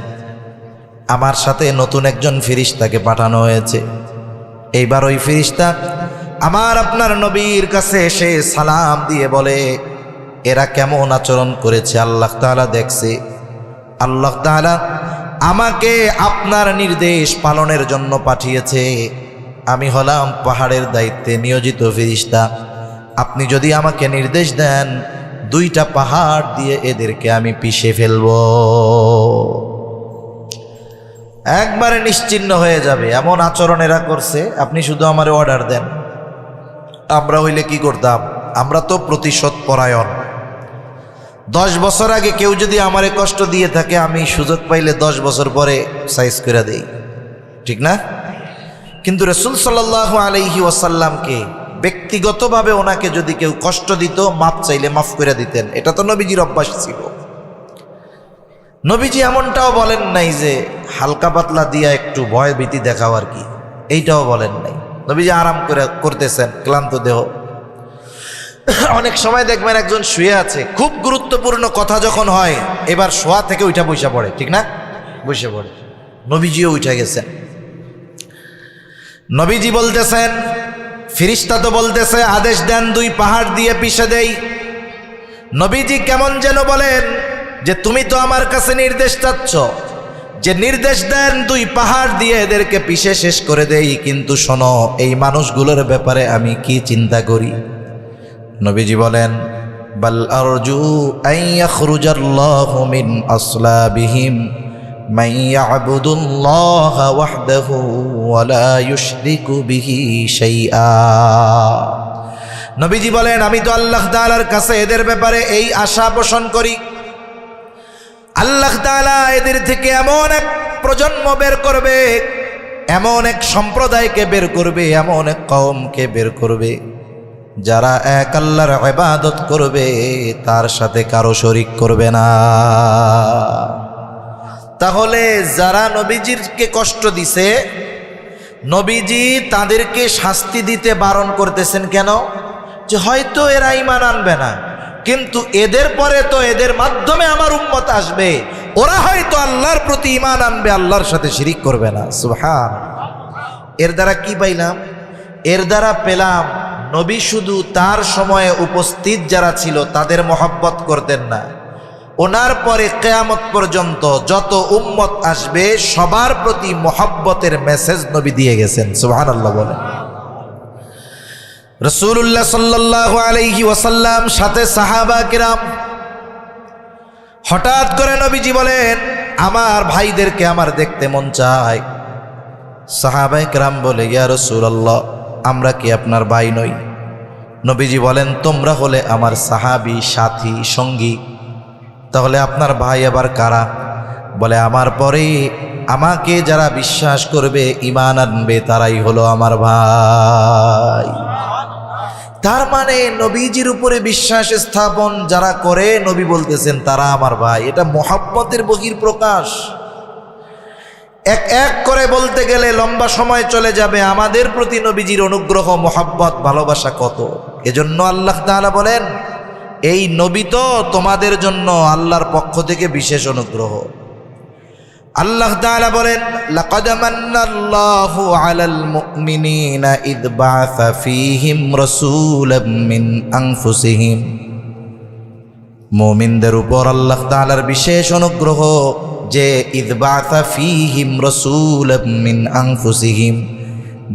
আমার সাথে নতুন একজন ফেরেশতাকে পাঠানো হয়েছে। এইবার ওই ফেরেশতা আমার আপনার নবীর কাছে এসে সালাম দিয়ে বলে, এরা কেমন আচরণ করেছে আল্লাহ তাআলা দেখছে। আল্লাহ তাআলা আমাকে আপনার নির্দেশ পালনের জন্য পাঠিয়েছে। আমি হলাম পাহাড়ের দায়িত্বে নিয়োজিত ফেরেশতা। আপনি যদি আমাকে নির্দেশ দেন, 2টা পাহাড় দিয়ে এদেরকে আমি পিষে ফেলব, একবারে নিশ্চিহ্ন হয়ে যাবে। এমন আচরণ এরা করছে, আপনি শুধু আমার অর্ডার দেন। আমরা হইলে কি করতাম? আমরা তো প্রতিশোধ পরায়ণ। 10 বছর আগে কেউ যদি আমারে কষ্ট দিয়ে থাকে, আমি সুযোগ পাইলে 10 বছর পরে সাইজ করে দেই, ঠিক না? কিন্তু রাসূল সাল্লাল্লাহু আলাইহি ওয়াসাল্লামকে ব্যক্তিগতভাবে ওনাকে যদি কেউ কষ্ট দিত, মাপ চাইলে মাফ করে দিতেন। এটা তো নবীজির অভ্যাস ছিল। নবীজি এমনটাও বলেন নাই যে হালকা পাতলা দিয়া একটু ভয় ভীতি দেখাও আর কি, এইটাও বলেন নাই। নবীজি আরাম করতেছেন, ক্লান্ত দেহ। অনেক সময় দেখবেন একজন শুয়ে আছে, খুব গুরুত্বপূর্ণ কথা যখন হয় এবার শোয়া থেকে উঠা বসে পড়ে, ঠিক না? বসে পড়ে। নবীজিও উঠে গেছেন। নবীজি বলতেছেন, ফেরেশতা তো বলতেছে আদেশ দেন 2 পাহাড় দিয়ে পিষে দেই। নবীজি কেমন যেন বলেন যে তুমি তো আমার কাছে নির্দেশ চাচ্ছ, যে নির্দেশ দেন 2 পাহাড় দিয়ে এদেরকে পিষে শেষ করে দেই, কিন্তু শোনো এই মানুষগুলোর ব্যাপারে আমি কি চিন্তা করি। নবীজি বলেন বাল আরজু আন ইয়াখরুজাল্লাহু মিন আসলাবিহিম মান ইয়াবুদুল্লাহ ওয়াহদাহু ওয়া লা ইউশরিকু বিহি শাইআ। নবীজি বলেন আমি তো আল্লাহ তাআলার কাছে এদের ব্যাপারে এই আশা পোষণ করি, আল্লাহ তাআলা এদের থেকে এমন এক প্রজন্ম বের করবে, এমন এক সম্প্রদায়কে বের করবে, এমন এক কওমকে বের করবে যারা এক আল্লাহর ইবাদত করবে, তার সাথে কারো শরীক করবে না। তাহলে যারা নবীজিকে কষ্ট দিছে, নবীজি তাদেরকে শাস্তি দিতে বারণ করতেছেন কেন? যে হয়তো এরা ঈমান আনবে না, কিন্তু এদের পরে তো এদের মাধ্যমে আমার উম্মত আসবে, ওরা হয়তো আল্লাহর প্রতি ঈমান আনবে, আল্লাহর সাথে শিরিক করবে না। সুবহান। এর দ্বারা কি পাইলাম? এর দ্বারা পেলাম নবী শুধু তার সময়ে উপস্থিত যারা ছিল তাদের মহব্বত করতেন না, ওনার পরে কিয়ামত পর্যন্ত যত উম্মত আসবে সবার প্রতি মহব্বতের মেসেজ নবী দিয়ে গেছেন। সুবহানাল্লাহ বলেন। রাসূলুল্লাহ সাল্লাল্লাহু আলাইহি ওয়াসাল্লাম সাথে সাহাবা কিরাম। হঠাৎ করে নবীজি বলেন আমার ভাইদেরকে আমার দেখতে মন চায়। সাহাবায়ে কিরাম বলে ইয়া রাসূলুল্লাহ আমরা কি আপনার ভাই নই? নবীজি বলেন তোমরা হলে আমার সাহাবী, সাথী, সঙ্গী, তাহলে আপনার ভাই আবার কারা? বলে আমার পরে আমাকে যারা বিশ্বাস করবে, ঈমান আনবে, তারাই হলো আমার ভাই। তার মানে নবীজির উপরে বিশ্বাস স্থাপন যারা করে, নবী বলতেছেন তারা আমার ভাই। এটা মহব্বতের বহিঃপ্রকাশ। এক এক করে বলতে গেলে লম্বা সময় চলে যাবে। আমাদের প্রতি নবীজির অনুগ্রহ, মহব্বত, ভালোবাসা কত! এজন্য আল্লাহ তাআলা বলেন এই নবী তো তোমাদের জন্য আল্লাহর পক্ষ থেকে বিশেষ অনুগ্রহ। আল্লাহ তাআলা বলেন লাকাদ মান্নাল্লাহু আলাল মুমিনিনা ইয বাআসা ফীহিম রাসূলাম মিন আনফুসিহিম। মুমিনদের উপর আল্লাহ তাআলার বিশেষ অনুগ্রহ যে ইয বাআসা ফীহিম রাসূলাম মিন আনফুসিহিম,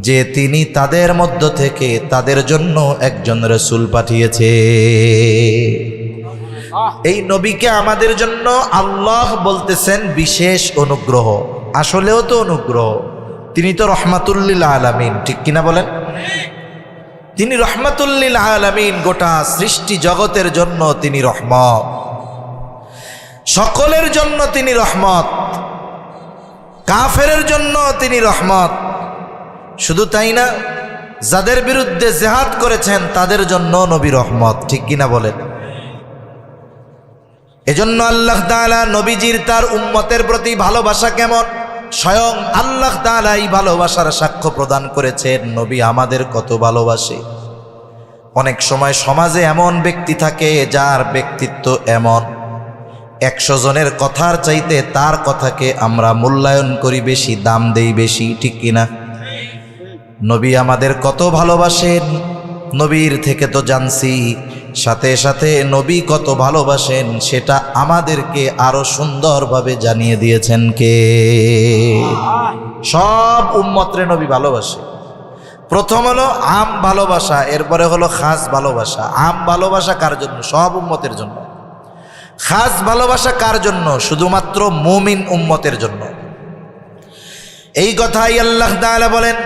যে তিনি তাদের মধ্য থেকে তাদের জন্য একজন রাসূল পাঠিয়েছে। এই নবীকে আমাদের জন্য আল্লাহ বলতেছেন বিশেষ অনুগ্রহ। আসলেও তো অনুগ্রহ, তিনি তো রহমাতুল লিল আলামিন, ঠিক কিনা বলেন? তিনি রহমাতুল লিল আলামিন, গোটা সৃষ্টি জগতের জন্য তিনি রহমত, সকলের জন্য তিনি রহমত, কাফেরের জন্য তিনি রহমত। শুধু তাই না, যাদের বিরুদ্ধে জিহাদ করেছেন তাদের জন্য নবী রহমত, ঠিক কিনা বলেন? এজন্য আল্লাহ তাআলা নবীজির তার উম্মতের প্রতি ভালোবাসা কেমন, স্বয়ং আল্লাহ তাআলা এই ভালোবাসার সাক্ষ্য প্রদান করেছেন। নবী আমাদের কত ভালোবাসে। অনেক সময় সমাজে এমন ব্যক্তি থাকে যার ব্যক্তিত্ব এমন, 100 জনের কথার চাইতে তার কথাকে আমরা মূল্যায়ন করি বেশি, দাম দেই বেশি, ঠিক কিনা? নবী আমাদের কত ভালোবাসেন, নবীর থেকে তো জানছি, সাথে সাথে নবী কত ভালোবাসেন সেটা আমাদেরকে আরো সুন্দরভাবে জানিয়ে দিয়েছেন কে? সব উম্মতরে নবী ভালোবাসে। প্রথম হলো আম ভালোবাসা, এরপরে হলো খাস ভালোবাসা। আম ভালোবাসা কার জন্য? সব উম্মতের জন্য। খাস ভালোবাসা কার জন্য? শুধুমাত্র মুমিন উম্মতের জন্য। এই কথাই আল্লাহ তাআলা বলেন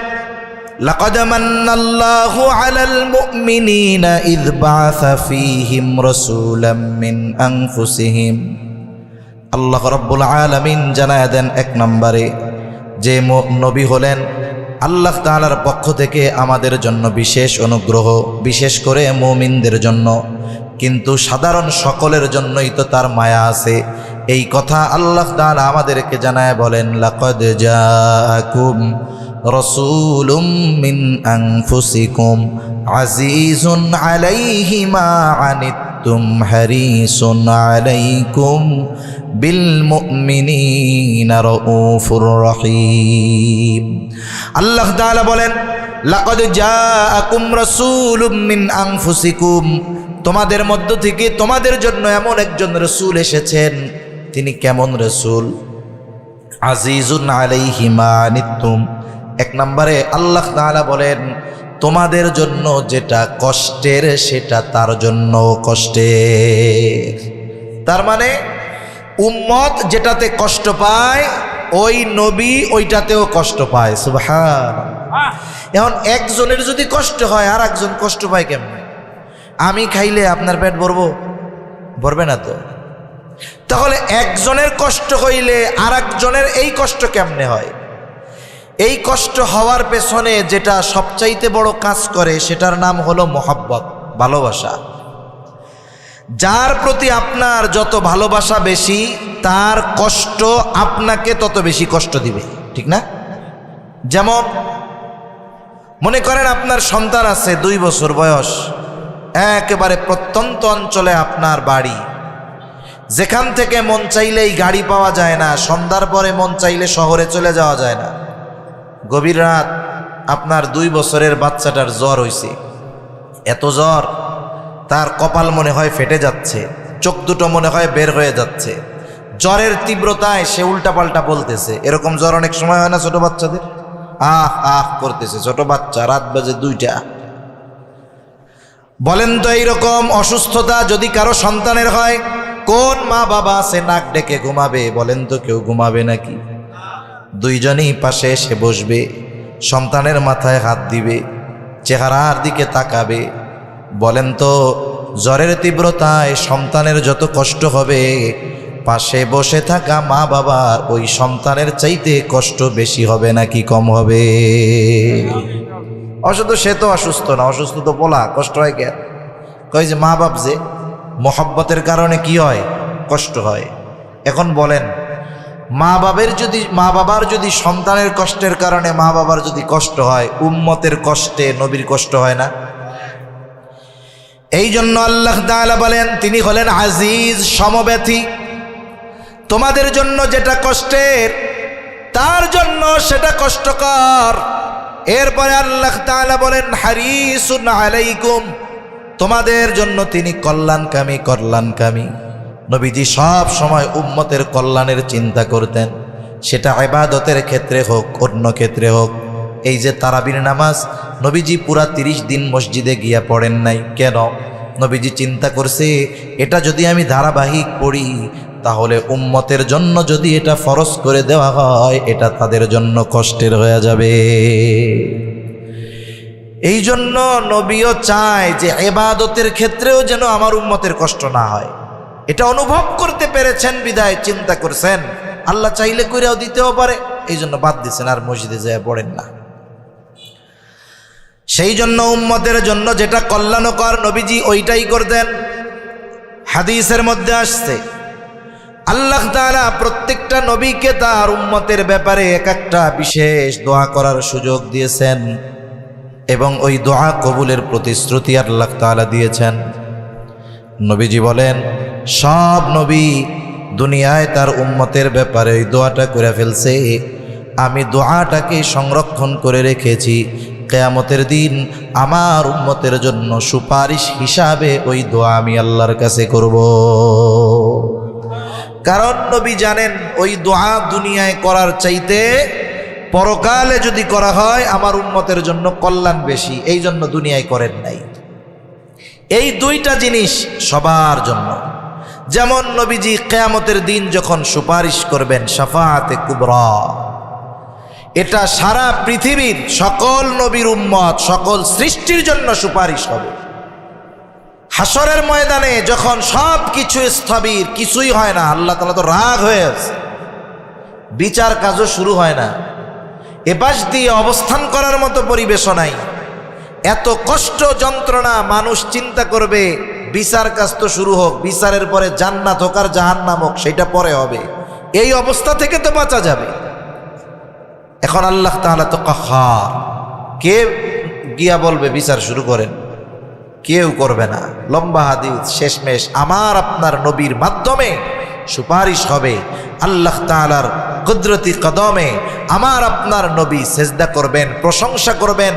লাকাদ মান্নাল্লাহু আলাল মুমিনিনা ইয বাআসা ফীহিম রাসূলাম মিন আনফুসিহিম। আল্লাহ রাব্বুল আলামিন জানায় দেন 1 নম্বরে যে নবী হলেন আল্লাহ তাআলার পক্ষ থেকে আমাদের জন্য বিশেষ অনুগ্রহ, বিশেষ করে মুমিনদের জন্য, কিন্তু সাধারণ সকলের জন্যই তো তার মায়া আছে। এই কথা আল্লাহ তাআলা আমাদেরকে জানায় বলেন লাকাদ জাআকুম রাসূলুম মিন আনফুসিকুম আজিজুন আলাইহি মা আনিতুম হারিসুন আলাইকুম বিল মুমিনিনা রাউফুর রহিম। আল্লাহ তাআলা বলেন, লাকাদ জাআকুম রাসূলুম মিন আনফুসিকুম, তোমাদের মধ্য থেকে তোমাদের জন্য এমন একজন রাসূল এসেছেন। তিনি কেমন রাসূল? আজিজুন আলাইহি মা আনিতুম, এক নম্বরে আল্লাহ তাআলা বলেন তোমাদের জন্য যেটা কষ্টের সেটা তার জন্য কষ্টের। তার মানে উম্মত যেটাতে কষ্ট পায় ওই নবী ওইটাতেও কষ্ট পায়। সুবহানাল্লাহ। এখন একজনের যদি কষ্ট হয় আর একজন কষ্ট পায় কেমন? আমি খাইলে আপনার পেট ভরবে না তো। তাহলে একজনের কষ্ট হইলে আর একজনের এই কষ্ট কেমনে হয়? এই কষ্ট হওয়ার পেছনে যেটা সবচাইতে বড় কাজ করে সেটার নাম হলো মহব্বত, ভালোবাসা। যার প্রতি আপনার যত ভালোবাসা বেশি তার কষ্ট আপনাকে তত বেশি কষ্ট দিবে, ঠিক না? যেমন মনে করেন আপনার সন্তান আছে 2 বছর বয়স, একেবারে প্রত্যন্ত অঞ্চলে আপনার বাড়ি, যেখান থেকে মন চাইলেই গাড়ি পাওয়া যায় না, সন্ধ্যার পরে মন চাইলে শহরে চলে যাওয়া যায় না। গভীর রাত আপনার 2 বছরের বাচ্চাটার জ্বর হইছে, এত জ্বর তার কপাল মনে হয় ফেটে যাচ্ছে, চোখ দুটো মনে হয় বের হয়ে যাচ্ছে। জ্বরের তীব্রতায় সে উল্টাপাল্টা বলতেছে। এরকম জ্বর অনেক সময় হয় না ছোট বাচ্চাদের? আহ আহ করতেছে, ছোট বাচ্চা, রাত বাজে 2টা। বলেন তো এইরকম অসুস্থতা যদি কারো সন্তানের হয়, কোন মা বাবা আছে নাক ডেকে ঘুমাবে? বলেন তো কেউ ঘুমাবে নাকি? দুইজনই পাশে এসে বসবে, সন্তানের মাথায় হাত দিবে, চেহারার দিকে তাকাবে। বলেন তো জ্বরের তীব্রতায় সন্তানের যত কষ্ট হবে, পাশে বসে থাকা মা বাবার ওই সন্তানের চাইতে কষ্ট বেশি হবে নাকি কম হবে? অসুস্থ সে তো অসুস্থ না, অসুস্থ তো বলা কষ্ট হয় কেন? কই যে মা বাপ যে মহব্বতের কারণে কি হয়? কষ্ট হয়। এখন বলেন মা বাবার যদি সন্তানের কষ্টের কারণে মা বাবার যদি কষ্ট হয়, উম্মতের কষ্টে নবীর কষ্ট হয় না? এই জন্য আল্লাহ তাআলা বলেন তিনি হলেন আজিজ, সমব্যথী। তোমাদের জন্য যেটা কষ্টের তার জন্য সেটা কষ্টকর। এরপরে আল্লাহ তাআলা বলেন হারিসুন আলাইকুম, তোমাদের জন্য তিনি কল্যাণকামী। নবীজি সব সময় উম্মতের কল্যাণের চিন্তা করতেন, সেটা ইবাদতের ক্ষেত্রে হোক অন্য ক্ষেত্রে হোক। এই যে তারাবির নামাজ নবীজি পুরা 30 দিন মসজিদে গিয়া পড়েন নাই কেন? নবীজি চিন্তা করছে এটা যদি আমি ধারাবাহিক পড়ি তাহলে উম্মতের জন্য যদি এটা ফরজ করে দেওয়া হয় এটা তাদের জন্য কষ্টের হয়ে যাবে। এই জন্য নবীও চায় যে ইবাদতের ক্ষেত্রেও যেন আমার উম্মতের কষ্ট না হয়। এটা অনুভব করতে পেরেছেন বিদায় চিন্তা করছেন আল্লাহ চাইলে কইরাও দিতেও পারে, এই জন্য বাদ দিচ্ছেন, আর মসজিদে যায় পড়েন না। সেই জন্য উম্মতের জন্য যেটা কল্যাণকর নবীজি ওইটাই করতেন। হাদিসের মধ্যে আসছে আল্লাহ তাআলা প্রত্যেকটা নবীকে তার উম্মতের ব্যাপারে এক একটা বিশেষ দোয়া করার সুযোগ দিয়েছেন এবং ওই দোয়া কবুলের প্রতিশ্রুতি আল্লাহ তাআলা দিয়েছেন। নবীজি বলেন সব নবী দুনিয়ায় তার উম্মতের ব্যাপারে ওই দোয়াটা করে ফেলছে, আমি দোয়াটাকে সংরক্ষণ করে রেখেছি, কিয়ামতের দিন আমার উম্মতের জন্য সুপারিশ হিসাবে ওই দোয়া আমি আল্লাহর কাছে করব। কারণ নবী জানেন ওই দোয়া দুনিয়ায় করার চাইতে পরকালে যদি করা হয় আমার উম্মতের জন্য কল্যাণ বেশি, এই জন্য দুনিয়ায় করেন নাই। এই দুইটা জিনিস সবার জন্য। যেমন নবীজি কিয়ামতের দিন যখন সুপারিশ করবেন শাফাআতে কুবরা, এটা সারা পৃথিবীর সকল নবীর উম্মত সকল সৃষ্টির জন্য সুপারিশ হবে। হাসরের ময়দানে যখন সব কিছু স্থবির, কিছুই হয় না, আল্লাহ তাআলা তো রাগ হয়ে আছে, বিচার কাজও শুরু হয় না, এপাশ দিয়ে অবস্থান করার মতো পরিবেশও নাই, এত কষ্ট যন্ত্রণা, মানুষ চিন্তা করবে বিচার কাজ তো শুরু হোক, বিচারের পরে জান্নাত হোক আর জাহান্নাম হোক সেটা পরে হবে, এই অবস্থা থেকে তো বাঁচা যাবে। এখন আল্লাহ তাআলা তো কাহ্হার, কে গিয়া বলবে বিচার শুরু করেন? কেউ করবে না। লম্বা হাদিস, শেষমেশ আমার আপনার নবীর মাধ্যমে সুপারিশ হবে। আল্লাহ তাআলার কুদরতি কদমে আমার আপনার নবী সেজদা করবেন, প্রশংসা করবেন,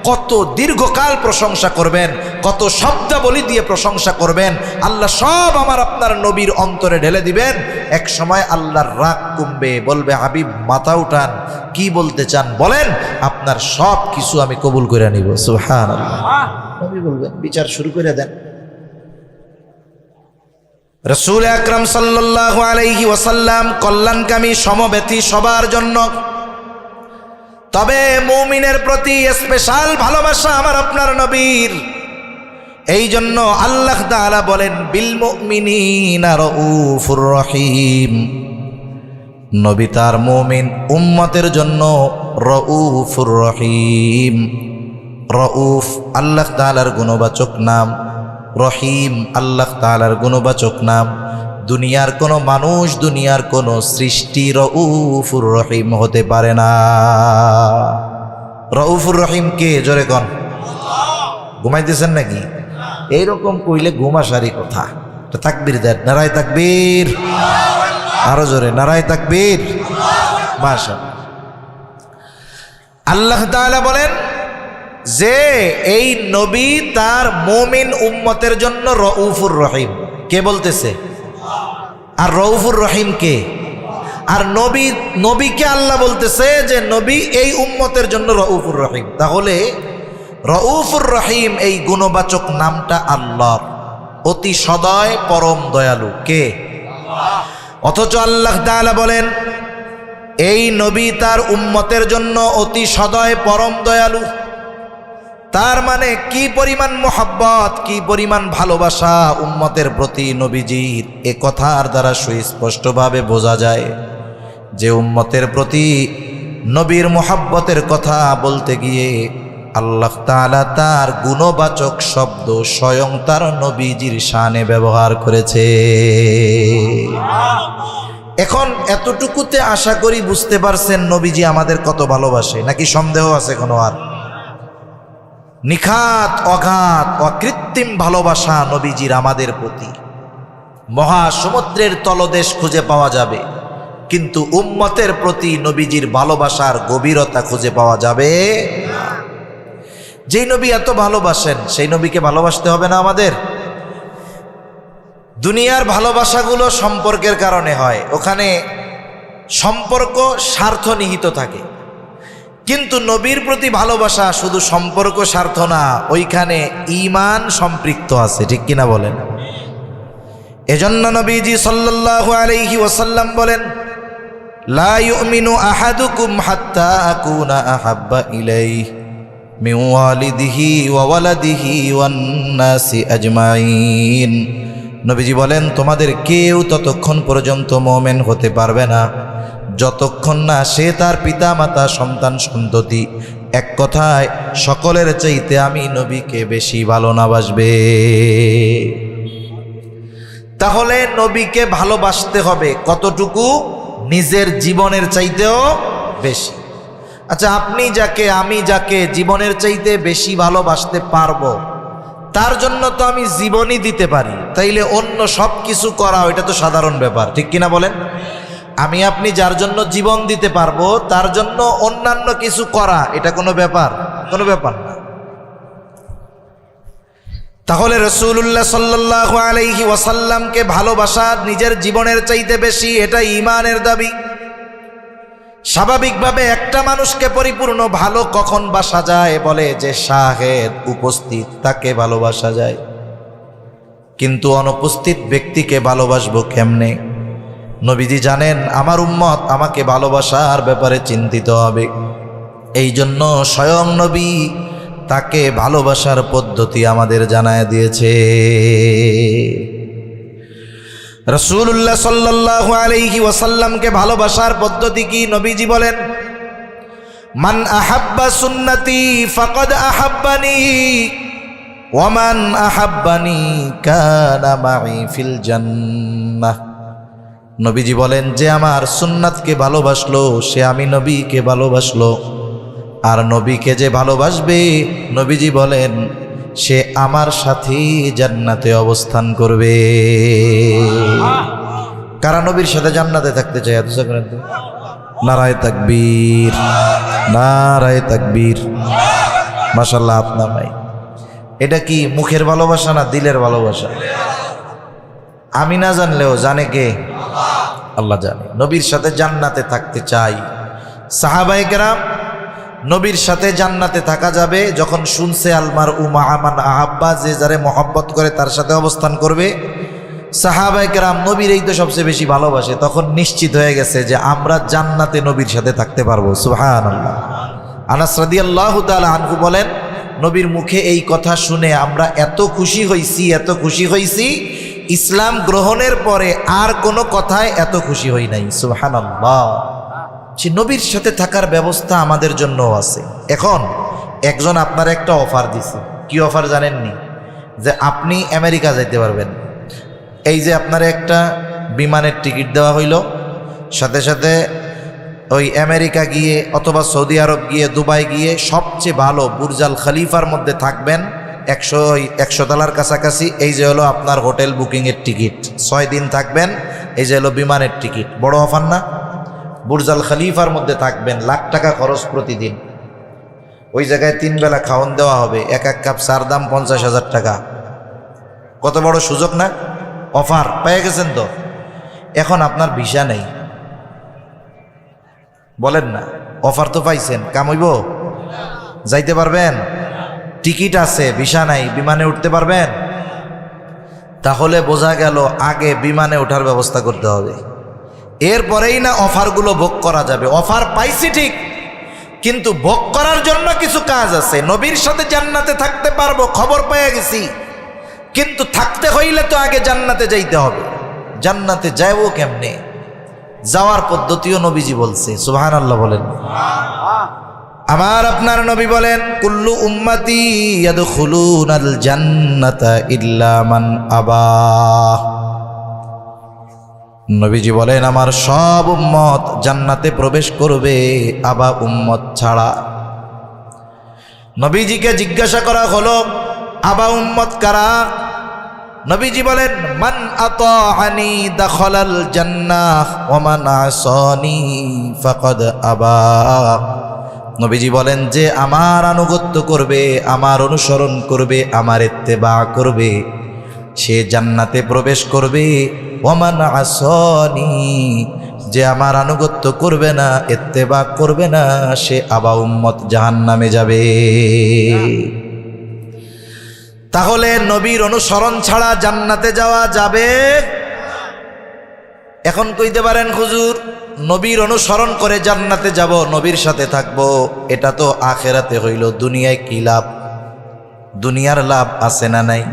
কত দীর্ঘকাল প্রশংসা করবেন, কত শব্দাবলী দিয়ে প্রশংসা করবেন। আল্লাহ সব আমার আপনার নবীর অন্তরে ঢেলে দিবেন। এক সময় আল্লাহর রাগ কমবে, বলবে হাবিব মাথা উঠান, কি বলতে চান বলেন, আপনার সব কিছু আমি কবুল করে নিব। সুবহানাল্লাহ। নবী বলবেন বিচার শুরু করে দেন। রাসূল আকরাম সাল্লাল্লাহু আলাইহি ওয়াসাল্লাম কল্যাণকামী, সমব্যথী সবার জন্য। তবে মুমিনের প্রতি স্পেশাল ভালোবাসা আমার আপনার নবীর। এই জন্য আল্লাহ তাআলা বলেন বিল মুমিনিনা রাউফুর রহিম। নবী তার মুমিন উম্মতের জন্য রাউফুর রহিম। রাউফ আল্লাহ তাআলার গুণবাচক নাম, রহিম আল্লাহ তাআলার গুণবাচক নাম। দুনিয়ার কোনো মানুষ, দুনিয়ার কোনো সৃষ্টি রাউফুর রহিম হতে পারে না। রাউফুর রহিম কে? জোরে কন। ঘুমাইতেছেন নাকি? এইরকম কইলে ঘুম আসারই কথা। তাকবীর দেন, নারায়ে তাকবীর, আরো জোরে নারায়ে তাকবীর। মাশাআল্লাহ। আল্লাহ তাআলা বলেন যে এই নবী তার মুমিন উম্মতের জন্য রাউফুর রহিম। কে বলতেছে? আর রাউফুর রহিম কে? আর নবীকে আল্লাহ বলতেছে যে নবী এই উম্মতের জন্য রাউফুর রহিম। তাহলে রাউফুর রহিম এই গুণবাচক নামটা আল্লাহর, অতি সদয় পরম দয়ালু। কে? অথচ আল্লাহ তাআলা বলেন এই নবী তার উম্মতের জন্য অতি সদয় পরম দয়ালু। তার মানে কি পরিমাণ মোহাব্বত, কি পরিমাণ ভালোবাসা উম্মতের প্রতি নবীজির, এ কথার দ্বারা সুস্পষ্টভাবে বোঝা যায় যে উম্মতের প্রতি নবীর মোহাব্বতের কথা বলতে গিয়ে আল্লাহ তাআলা তার গুণবাচক শব্দ স্বয়ং তার নবীজির শানে ব্যবহার করেছে। এখন এতটুকুতে আশা করি বুঝতে পারছেন নবীজি আমাদের কত ভালোবাসে, নাকি সন্দেহ আছে কোনো? আর নিখাত, অগাধ, অকৃত্রিম ভালোবাসা নবীজির আমাদের প্রতি। মহাসমুদ্রের তলদেশ খুঁজে পাওয়া যাবে, কিন্তু উম্মতের প্রতি নবীজির ভালোবাসার গভীরতা খুঁজে পাওয়া যাবে না। যেই নবী এত ভালোবাসেন সেই নবীকে ভালোবাসতে হবে না আমাদের? দুনিয়ার ভালোবাসাগুলো সম্পর্কের কারণে হয়, ওখানে সম্পর্ক স্বার্থ নিহিত থাকে। কিন্তু নবীর প্রতি ভালোবাসা শুধু সম্পর্ক স্বার্থ না, ওইখানে ঈমান সম্পৃক্ত আছে। ঠিক কিনা বলেন? এজন্য নবীজি সাল্লাল্লাহু আলাইহি ওয়াসাল্লাম বলেন লা ইউমিনু আহাদুকুম হাত্তা আকুনা আহাব্বা ইলাইহি মিন ওয়ালিদিহি ওয়া ওয়ালাদিহি ওয়ান নাসি আজমাইন। নবীজি বলেন তোমাদের কেউ ততক্ষণ পর্যন্ত মুমিন হতে পারবে না যতক্ষণ না সে তার পিতা মাতা, সন্তান সন্ততি, এক কথায় সকলের চাইতে আমি নবীকে বেশি ভালো না বাসবে। তাহলে নবীকে ভালোবাসতে হবে কতটুকু? নিজের জীবনের চাইতেও বেশি। আচ্ছা, আপনি যাকে, আমি যাকে জীবনের চাইতে বেশি ভালোবাসতে পারবো, তার জন্য তো আমি জীবনই দিতে পারি। তাইলে অন্য সব কিছু করা ওইটা তো সাধারণ ব্যাপার। ঠিক কিনা বলেন? আমি আপনি যার জন্য জীবন দিতে পারবো তার জন্য অন্যান্য কিছু করা এটা কোনো ব্যাপার? কোনো ব্যাপার না। তাহলে রাসূলুল্লাহ সাল্লাল্লাহু আলাইহি ওয়াসাল্লামকে ভালোবাসা নিজের জীবনের চাইতে বেশি, এটা ঈমানের দাবি। স্বাভাবিকভাবে একটা মানুষকে পরিপূর্ণ ভালো কখন বাসা যায়? বলে যে শাহেদ, উপস্থিত, তাকে ভালোবাসা যায়। কিন্তু অনুপস্থিত ব্যক্তিকে ভালোবাসবো কেমনে? নবীজি জানেন আমার উম্মত আমাকে ভালোবাসার ব্যাপারে চিন্তিত হবে। এই জন্য স্বয়ং নবী তাকে ভালোবাসার পদ্ধতি আমাদের জানায় দিয়েছে। রাসূলুল্লাহ সাল্লাল্লাহু আলাইহি ওয়াসাল্লামকে ভালোবাসার পদ্ধতি কি? নবীজি বলেন মান আহাব্বা সুন্নতি ফাকাদ আহাব্বানি ওয়া মান আহাব্বানি কানা মাই ফিল জান্নাহ। নবীজি বলেন, যে আমার সুন্নাতকে ভালোবাসলো সে আমি নবীকে ভালোবাসলো, আর নবীকে যে ভালোবাসবে নবীজি বলেন সে আমার সাথেই জান্নাতে অবস্থান করবে। কারা নবীর সাথে জান্নাতে থাকতে চায়? এত করেন তো। নারায়ে তাকবীর, নারায়ে তাকবীর। মাশাআল্লাহ, আপনার ভাই এটা কি মুখের ভালোবাসা না দিলের ভালোবাসা? আমি না জানলেও জানে কে? আল্লাহ জানে। নবীর সাথে জান্নাতে থাকতে চাই। সাহাবায়ে কেরাম নবীর সাথে জান্নাতে থাকা যাবে যখন শুনছে আলমার উমা আমান আহাব্বা, যে যারে মহব্বত করে তার সাথে অবস্থান করবে। সাহাবায়ে কেরাম নবীর এই তো সবচেয়ে বেশি ভালোবাসে, তখন নিশ্চিত হয়ে গেছে যে আমরা জান্নাতে নবীর সাথে থাকতে পারবো। সুবহানাল্লাহ। আনাস রাদিয়াল্লাহু তাআলা আনহু বলেন, নবীর মুখে এই কথা শুনে আমরা এত খুশি হইছি, এত খুশি হইছি, ইসলাম গ্রহণের পরে আর কোনো কথায় এত খুশি হই নাই। সুবহানাল্লাহ। সে নবীর সাথে থাকার ব্যবস্থা আমাদের জন্য আছে। এখন একজন আপনার একটা অফার দিছে। কি অফার জানেননি? যে আপনি আমেরিকা যাইতে পারবেন। এই যে আপনার একটা বিমানের টিকিট দেওয়া হইল, সাথে সাথে ওই আমেরিকা গিয়ে অথবা সৌদি আরব গিয়ে দুবাই গিয়ে সবচেয়ে ভালো বুর্জ আল খলিফার মধ্যে থাকবেন 100 তলার কাছাকাছি। এই যে হলো আপনার হোটেল বুকিংয়ের টিকিট, 6 দিন থাকবেন। এই যে হলো বিমানের টিকিট। বড় অফার না? বুর্জ আল খলিফার মধ্যে থাকবেন, লাখ টাকা খরচ প্রতিদিন। ওই জায়গায় 3 বেলা খাওয়ান দেওয়া হবে, এক কাপ চার দাম 50,000 টাকা। কত বড় সুযোগ না? অফার পেয়ে গেছেন তো। এখন আপনার ভিসা নেই, বলেন না, অফার তো পাইছেন, কামাইব? যাইতে পারবেন? টিকিট আছে, ভিসা নাই, বিমানে উঠতে পারবেন? তাহলে বোঝা গেল আগে বিমানে ওঠার ব্যবস্থা করতে হবে, এরপরেই না অফারগুলো ভোগ করা যাবে। অফার পাইছি ঠিক, কিন্তু ভোগ করার জন্য কিছু কাজ আছে। নবীর সাথে জান্নাতে থাকতে পারবো, খবর পেয়ে গেছি, কিন্তু থাকতে হইলে তো আগে জান্নাতে যাইতে হবে। জান্নাতে যাইবো কেমনে? যাওয়ার পদ্ধতিও নবীজি বলছে। সুবহানাল্লাহ বলেন। আমার আপনার নবী বলেন, কুল্লু উম্মতি ইয়াদখুলুনাল জান্নাতা ইল্লা মান আবা। নবীজি বলেন, আমার সব উম্মত জান্নাতে প্রবেশ করবে, আবা উম্মত ছাড়া। নবীজিকে জিজ্ঞাসা করা হলো, আবা উম্মত কারা? নবীজি বলেন, মান আতাআনি দাখালাল জান্নাহ ওয়া মান আসানি ফাকাদ আবা। নবীজি বলেন, যে আমার আনুগত্য করবে, আমার অনুসরণ করবে, আমার ইত্তেবা করবে, সে জান্নাতে প্রবেশ করবে। ওয়া মান আসানি, যে আমার আনুগত্য করবে না, ইত্তেবা করবে না, সে আবা উম্মত জাহান্নামে যাবে। তাহলে নবীর অনুসরণ ছাড়া জান্নাতে যাওয়া যাবে? এখন কইতে পারেন, হুজুর নবীর অনুসরণ করে জান্নাতে যাব, নবীর সাথে থাকব, এটা তো আখেরাতে হইল, দুনিয়ায় কি লাভ? দুনিয়ার লাভ আছে না নাই?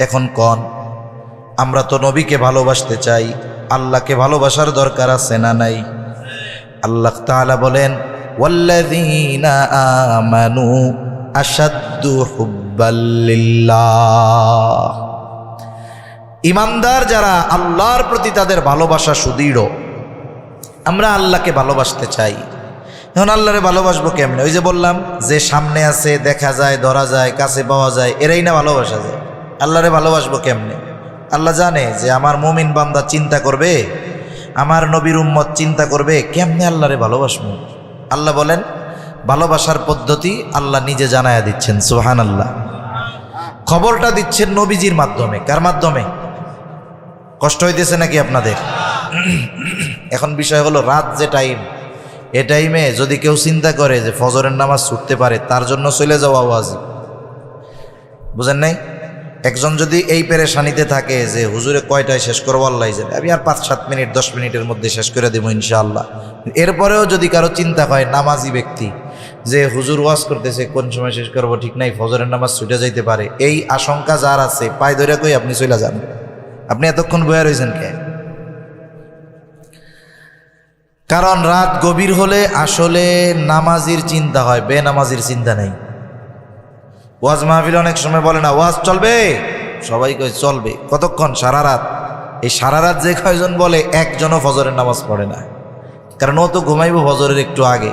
এখন কোন, আমরা তো নবীকে ভালোবাসতে চাই, আল্লাহকে ভালোবাসার দরকার আছে না নাই? আল্লাহ তাআলা বলেন, ওয়াল্লাযীনা আমানু আশাদ্দু হুব্বাল লিল্লাহ। ইমানদার যারা, আল্লাহর প্রতি তাদের ভালোবাসা সুদৃঢ়। আমরা আল্লাহকে ভালোবাসতে চাই। এখন আল্লাহরে ভালোবাসবো কেমনে? ওই যে বললাম, যে সামনে আছে, দেখা যায়, ধরা যায়, কাছে পাওয়া যায়, এরাই না ভালোবাসা যায়। আল্লাহরে ভালোবাসবো কেমনে? আল্লাহ জানে যে আমার মুমিন বান্দা চিন্তা করবে, আমার নবীর উম্মত চিন্তা করবে, কেমনে আল্লাহরে ভালোবাসবো? আল্লাহ বলেন, ভালোবাসার পদ্ধতি আল্লাহ নিজে জানায়া দিচ্ছেন। সুবহানাল্লাহ। খবরটা দিচ্ছেন নবীজির মাধ্যমে। কার মাধ্যমে? কষ্ট হইতেছে নাকি আপনাদের? এখন বিষয় হলো, রাত যে টাইম, এ টাইমে যদি কেউ চিন্তা করে যে ফজরের নামাজ ছুটতে পারে, তার জন্য চলে যাওয়া ওয়াজিব। বুঝেন নাই? একজন যদি এই পেরেশানিতে থাকে যে হুজুরে কয়টায় শেষ করবো আল্লাহ জানে, আমি আর 5-7 মিনিট 10 মিনিটের মধ্যে শেষ করে দেবো ইনশাআল্লাহ। এরপরেও যদি কারো চিন্তা হয়, নামাজি ব্যক্তি, যে হুজুর ওয়াজ করতেছে, কোন সময় শেষ করবো ঠিক নাই, ফজরের নামাজ ছুটে যাইতে পারে, এই আশঙ্কা যার আছে, পায়ে ধরে কই আপনি চলে যান। আপনি এতক্ষণ বয়া রয়েছেন কে? কারণ রাত গভীর হলে আসলে নামাজির চিন্তা হয়, বেনামাজির চিন্তা নেই। ওয়াজ মাহফিল অনেক সময় বলে না ওয়াজ চলবে, সবাই কয় চলবে। কতক্ষণ? সারা রাত। এই সারা রাত যে কয়জন বলে একজনও ফজরের নামাজ পড়ে না, কারণ ও তো ঘুমাইব ফজরের একটু আগে।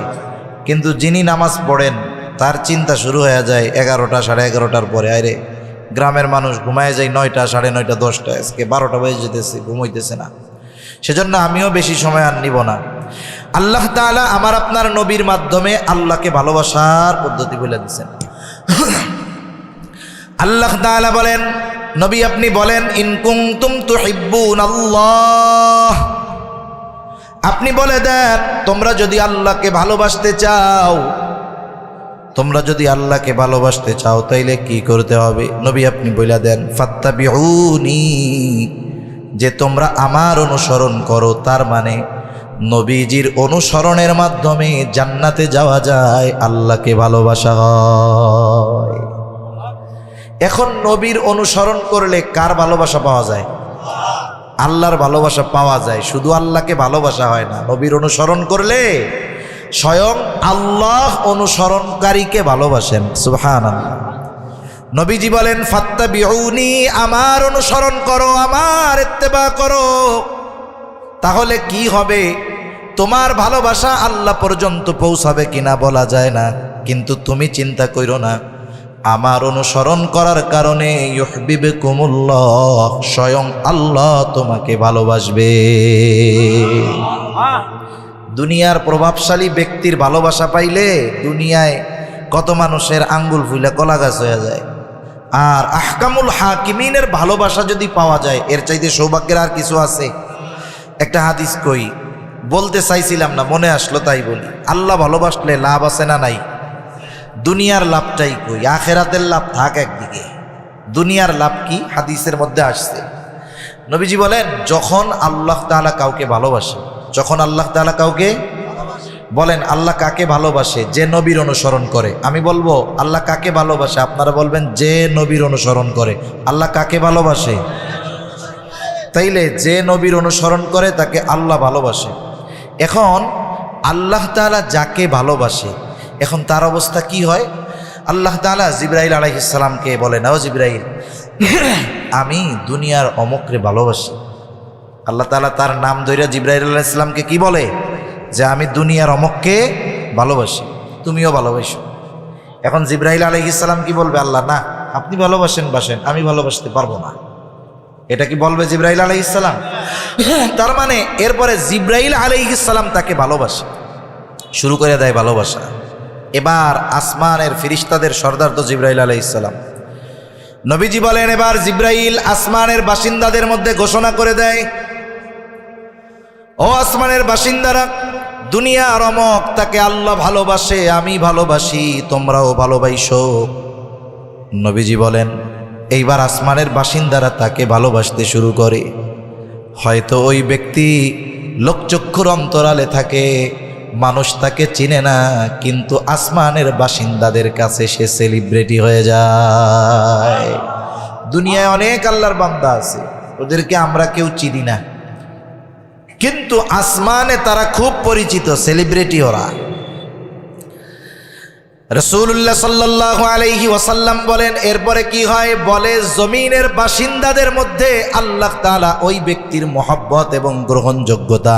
কিন্তু যিনি নামাজ পড়েন তার চিন্তা শুরু হয়ে যায় 11টা, 11:30টার পরে। আরে গ্রামের মানুষ ঘুমায় যায় 9টা, 9:30, 10টা, আজকে 12টা বেজে যেতেছে, ঘুমাইতেছে না। সেজন্য আমিও বেশি সময় আর নিব না। আল্লাহ তাআলা আমার আপনার নবীর মাধ্যমে আল্লাহকে ভালোবাসার পদ্ধতি বলে দিয়েছেন। আল্লাহ তাআলা বলেন, নবী আপনি বলেন, ইন কুনতুম তুহিব্বুনাল্লাহ, আপনি বলে দেন তোমরা যদি আল্লাহকে ভালোবাসতে চাও, তোমরা যদি আল্লাহকে ভালোবাসতে চাও তাইলে কি করতে হবে? নবী আপনি বলে দেন, ফাত্তাবিউনি, যে তোমরা আমার অনুসরণ করো। তার মানে নবীজির অনুসরণের মাধ্যমে জান্নাতে যাওয়া যায়, আল্লাহকে ভালোবাসা হয়। এখন নবীর অনুসরণ করলে কার ভালোবাসা পাওয়া যায়? আল্লাহর ভালোবাসা পাওয়া যায়। শুধু আল্লাহকে ভালোবাসা হয় না, নবীর অনুসরণ করলে স্বয়ং আল্লাহ অনুসরণকারীকে ভালোবাসেন। সুবহানাল্লাহ। নবীজি বলেন, ফাত্তাবিউনি, আমার অনুসরণ করো, আমার ইত্তেবা করো। তাহলে কি হবে? তোমার ভালোবাসা আল্লাহ পর্যন্ত পৌঁছাবে কিনা বলা যায় না, কিন্তু তুমি চিন্তা করো না, আমার অনুসরণ করার কারণে ইউহিব্বুকুমুল্লাহ, স্বয়ং আল্লাহ তোমাকে ভালোবাসবে। দুনিয়ার প্রভাবশালী ব্যক্তির ভালোবাসা পাইলে দুনিয়ায় কত মানুষের আঙ্গুল ফুলে কলা গাছ হয়ে যায়। আর আহকামুল হাকিমিনের ভালোবাসা যদি পাওয়া যায়, এর চাইতে সৌভাগ্যের আর কিছু আছে? একটা হাদিস কই, বলতে চাইছিলাম না, মনে আসলো তাই বলি। আল্লাহ ভালোবাসলে লাভ আছে না নাই? দুনিয়ার লাভটাই কই, আখেরাতের লাভ থাক একদিকে, দুনিয়ার লাভ কি? হাদিসের মধ্যে আসছে, নবীজি বলেন, যখন আল্লাহ তাআলা কাউকে ভালোবাসে, যখন আল্লাহ তাআলা কাউকে বলেন, আল্লাহ কাকে ভালোবাসে? যে নবীর অনুসরণ করে। আমি বলবো আল্লাহ কাকে ভালোবাসে, আপনারা বলবেন যে নবীর অনুসরণ করে। আল্লাহ কাকে ভালোবাসে? তাইলে যে নবীর অনুসরণ করে তাকে আল্লাহ ভালোবাসে। এখন আল্লাহ তাআলা যাকে ভালোবাসে, এখন তার অবস্থা কি হয়? আল্লাহ তাআলা জিবরাইল আলাইহিস সালামকে বলেন, ও জিবরাইল, আমি দুনিয়ার অমুকরে ভালোবাসি। আল্লাহ তাআলা তার নাম ধরে জিবরাইল আলাইহিস সালামকে কি বলে? যে আমি দুনিয়ার অমুককে ভালোবাসি, তুমিও ভালোবাসো। এখন জিবরাইল আলাইহিস সালাম কি বলবে? আল্লাহ না, আপনি ভালোবাসেন বাসেন, আমি ভালোবাসতে পারবো না। এটা কি বলবে জিবরাইল আলাইহিস সালাম? তার মানে এরপরে জিবরাইল আলাইহিস সালাম তাকে ভালোবাসে, শুরু করে দেয় ভালোবাসা। এবার আসমানের ফেরেশতাদের সর্দার তো জিবরাইল আলাইহিস সালাম। নবীজি বলেন, এবার জিবরাইল আসমানের বাসিন্দাদের মধ্যে ঘোষণা করে দেয়, ও আসমানের বাসিন্দারা, দুনিয়ার অমক তাকে আল্লাহ ভালোবাসে, আমি ভালোবাসি, তোমরাও ভালোবাসো। নবীজি বলেন, এইবার আসমানের বাসিন্দারা তাকে ভালোবাসতে শুরু করে। হয়তো ওই ব্যক্তি লোকচক্ষুর অন্তরালে থাকে, মানুষ তাকে চিনে না, কিন্তু আসমানের বাসিন্দাদের কাছে সে সেলিব্রিটি হয়ে যায়। দুনিয়ায় অনেক আল্লাহর বান্দা আছে, ওদেরকে আমরা কেউ চিনি না, কিন্তু আসমানে তারা খুব পরিচিত, সেলিব্রিটি ওরা। রাসূলুল্লাহ সাল্লাল্লাহু আলাইহি ওয়াসাল্লাম বলেন, এরপরে কি হয়? বলে, জমিনের বাসিন্দাদের মধ্যে আল্লাহ তাআলা ওই ব্যক্তির মহব্বত এবং গ্রহণযোগ্যতা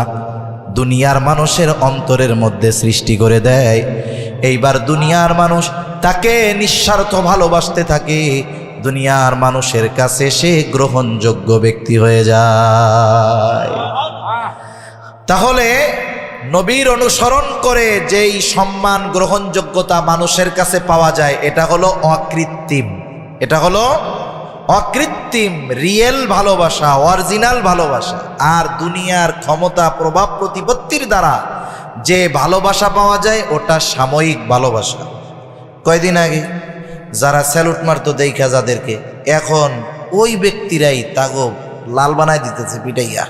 দুনিয়ার মানুষের অন্তরের মধ্যে সৃষ্টি করে দেয়। এইবার দুনিয়ার মানুষ তাকে নিঃস্বার্থ ভালোবাসতে থাকে, দুনিয়ার মানুষের কাছে সে গ্রহণযোগ্য ব্যক্তি হয়ে যায়। তাহলে নবীর অনুসরণ করে যেই সম্মান গ্রহণযোগ্যতা মানুষের কাছে পাওয়া যায়, এটা হলো অকৃত্রিম, এটা হলো অকৃত্রিম, রিয়েল ভালোবাসা, অরিজিনাল ভালোবাসা। আর দুনিয়ার ক্ষমতা, প্রভাব, প্রতিপত্তির দ্বারা যে ভালোবাসা পাওয়া যায় ওটা সাময়িক ভালোবাসা। কয়দিন আগে যারা স্যালুট মারতো দেখা যাদেরকে, এখন ওই ব্যক্তিরাই তাগো লাল বানায় দিতেছে পিটাইয়া।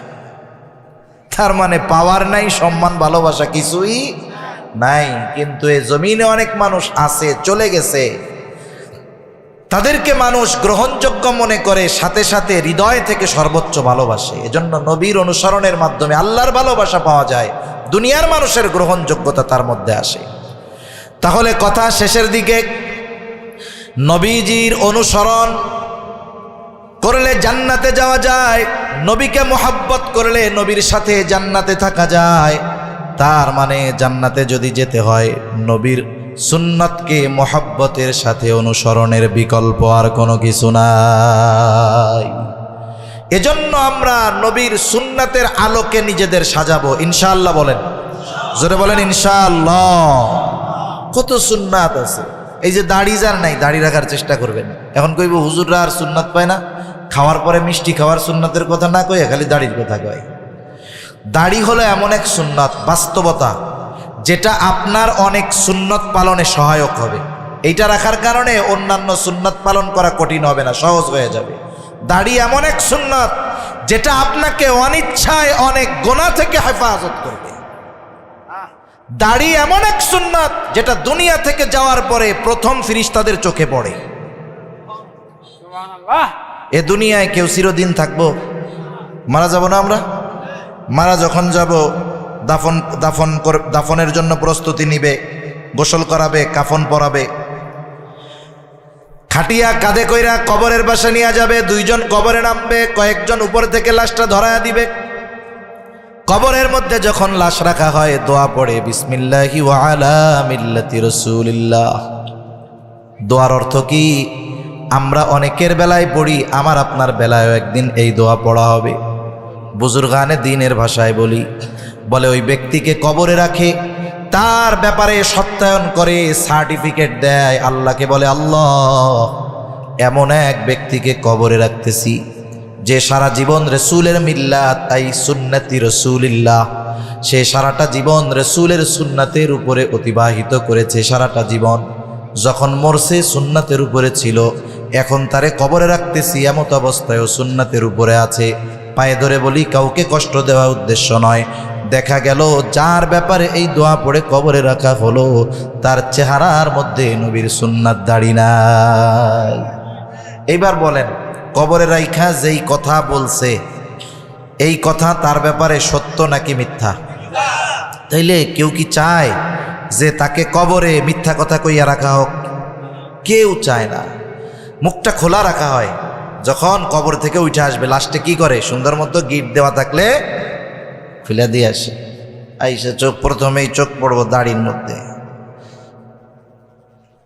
তার মানে পাওয়ার নাই, সম্মান, ভালোবাসা কিছুই নাই। কিন্তু এই জমিনে অনেক মানুষ আছে, চলে গেছে, তাদেরকে মানুষ গ্রহণযোগ্য মনে করে, সাথে সাথে হৃদয় থেকে সর্বোচ্চ ভালোবাসে। এজন্য নবীর অনুসরণের মাধ্যমে আল্লাহর ভালোবাসা পাওয়া যায়, দুনিয়ার মানুষের গ্রহণযোগ্যতা তার মধ্যে আসে। তাহলে কথা শেষের দিকে, নবীজির অনুসরণ করলে জান্নাতে যাওয়া যায়, নবীকে মোহাব্বত করলে নবীর সাথে জান্নাতে থাকা যায়। তার মানে জান্নাতে যদি যেতে হয় নবীর সুন্নাতকে মোহাব্বতের সাথে অনুসরণের বিকল্প আর কোনো কিছু নাই। এজন্য আমরা নবীর সুন্নাতের আলোকে নিজেদের সাজাবো ইনশাআল্লাহ। বলেন, জোরে বলেন ইনশাআল্লাহ। কত সুন্নাত আছে। এই যে দাড়ি যার নাই, দাড়ি রাখার চেষ্টা করবেন। এখন কইব হুজুররা আর সুন্নাত পায় না, খাওয়ার পরে মিষ্টি খাওয়ার সুন্নাতের কথা না কয়ে খালি দাড়ির কথা কয়। দাড়ি হলো এমন এক সুন্নাত, বাস্তবতা, যেটা আপনার অনেক সুন্নত পালনে সহায়ক হবে। এইটা রাখার কারণে অন্যান্য সুন্নত পালন করা কঠিন হবে না, সহজ হয়ে যাবে। দাড়ি এমন এক সুন্নাত যেটা আপনাকে অনিচ্ছায় অনেক গুনাহ থেকে হেফাজত করবে। দাড়ি এমন এক সুন্নাত যেটা দুনিয়া থেকে যাওয়ার পরে প্রথম ফেরেশতাদের চোখে পড়ে। এ দুনিয়ায় কেউ চিরদিন থাকবো? মারা যাব না আমরা? মারা যখন যাব দাফনের জন্য প্রস্তুতি নিবে, গোসল করাবে, কাফন পরাবে, খাটিয়া কাঁধে কইরা কবরের পাশে নিয়ে যাবে। দুইজন কবরে নামবে, কয়েকজন উপর থেকে লাশটা ধরায়া দিবে। কবরের মধ্যে যখন লাশ রাখা হয় দোয়া পড়ে, বিসমিল্লাহি ওয়া আলা মিল্লাতি রাসূলিল্লাহ। দোয়ার অর্থ কি? আমরা অনেকের বেলায় পড়ি, আমার আপনার বেলায়ও একদিন এই দোয়া পড়া হবে। বুজুর্গানে দ্বীনের ভাষায় বলে ওই ব্যক্তিকে কবরে রাখে, তার ব্যাপারে সত্যায়ন করে, সার্টিফিকেট দেয়, আল্লাহকে বলে আল্লাহ এমন এক ব্যক্তিকে কবরে রাখতেছি যে সারা জীবন রসুলের মিল্লাত, তাই সুন্নতি রসুলিল্লাহ, সে সারাটা জীবন রসুলের সুন্নাতের উপরে অতিবাহিত করেছে। সারাটা জীবন যখন মরছে সুন্নাতের উপরে ছিল, এখন তারে কবরে রাখতেছি এমত অবস্থায়ও সুন্নাতের উপরে আছে। পায়ে ধরে বলি, কাউকে কষ্ট দেওয়া উদ্দেশ্য নয়। দেখা গেল যার ব্যাপারে এই দোয়া পড়ে কবরে রাখা হলো, তার চেহারার মধ্যে নবীর সুন্নাত দাড়ি নাই। এইবার বলেন, কবরে রাইখা যেই কথা বলছে এই কথা তার ব্যাপারে সত্য নাকি মিথ্যা? তাইলে কেউ কি চায় যে তাকে কবরে মিথ্যা কথা কইয়া রাখা হোক? কেউ চায় না। মুখটা খোলা রাখা হয়। যখন কবর থেকে উঠে আসবে লাস্টে কি করে? সুন্দর মতো গিট দেওয়া থাকলে ফেলে দিয়ে আসে। আইসে চোখ, প্রথমেই চোখ পড়বো দাড়ির মধ্যে।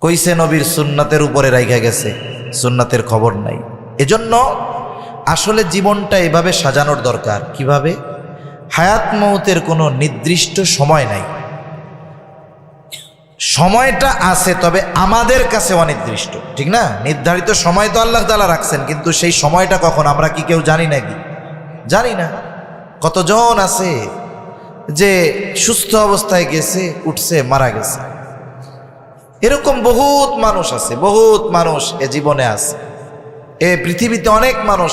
কইছে নবীর সুন্নাতের উপরে রাইখা গেছে, সুন্নাতের খবর নাই। এজন্য আসলে জীবনটা এভাবে সাজানোর দরকার। কিভাবে? হায়াত মৌতের কোনো নির্দিষ্ট সময় নাই। সময়টা আছে, তবে আমাদের কাছে অনির্দিষ্ট, ঠিক না? নির্ধারিত সময় তো আল্লাহ তাআলা রাখছেন, কিন্তু সেই সময়টা কখন আমরা কি কেউ জানি নাকি? জানি না। কতজন আছে যে সুস্থ অবস্থায় গেছে, উঠছে, মারা গেছে। এরকম বহুত মানুষ আছে, বহুত মানুষ এ জীবনে আছে। এ পৃথিবীতে অনেক মানুষ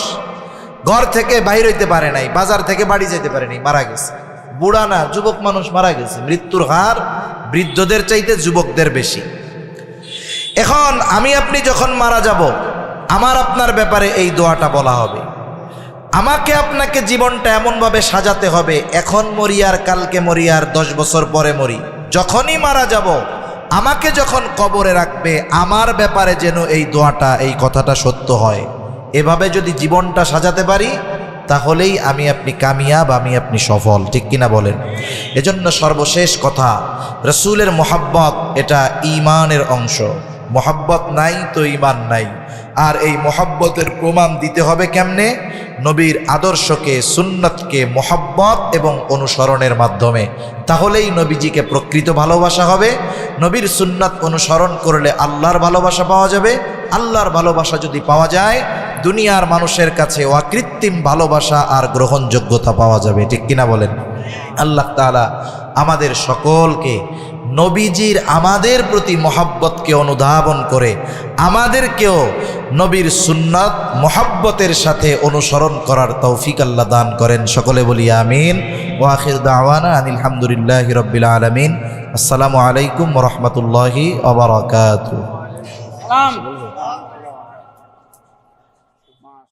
ঘর থেকে বাইর হইতে পারে নাই, বাজার থেকে বাড়ি যেতে পারে নাই, মারা গেছে। বুড়া না, যুবক মানুষ মারা গেছে। মৃত্যুর হার বৃদ্ধদের চাইতে যুবকদের বেশি। এখন আমি আপনি যখন মারা যাব, আমার আপনার ব্যাপারে এই দোয়াটা বলা হবে। আমাকে আপনাকে জীবনটা এমনভাবে সাজাতে হবে, এখন মরি আর কালকে মরি আর 10 বছর পরে মরি, যখনই মারা যাব আমাকে যখন কবরে রাখবে আমার ব্যাপারে যেন এই দোয়াটা, এই কথাটা সত্য হয়। এভাবে যদি জীবনটা সাজাতে পারি তাহলেই আমি আপনি কামিয়াব, আমি আপনি সফল, ঠিক কিনা বলেন? এজন্য সর্বশেষ কথা, রসুলের মোহাব্বত এটা ঈমানের অংশ। মোহাব্বত নাই তো ঈমান নাই। আর এই মোহাব্বতের প্রমাণ দিতে হবে কেমনে? নবীর আদর্শকে, সুন্নতকে মোহাব্বত এবং অনুসরণের মাধ্যমে। তাহলেই নবীজিকে প্রকৃত ভালোবাসা হবে। নবীর সুন্নাত অনুসরণ করলে আল্লাহর ভালোবাসা পাওয়া যাবে। আল্লাহর ভালোবাসা যদি পাওয়া যায়, দুনিয়ার মানুষের কাছে অকৃত্রিম ভালোবাসা আর গ্রহণযোগ্যতা পাওয়া যাবে, ঠিক কিনা বলেন? আল্লাহ তাআলা আমাদের সকলকে নবীজির আমাদের প্রতি মহব্বতকে অনুধাবন করে আমাদেরকেও নবীর সুন্নাত মহব্বতের সাথে অনুসরণ করার তৌফিক আল্লাহ দান করেন। সকলে বলি আমিন। ওয়া আখির দাওয়ানা আনিল হামদুলিল্লাহি রাব্বিল আলামিন। আসসালামু আলাইকুম ওয়া রাহমাতুল্লাহি ওয়া বারাকাতুহু।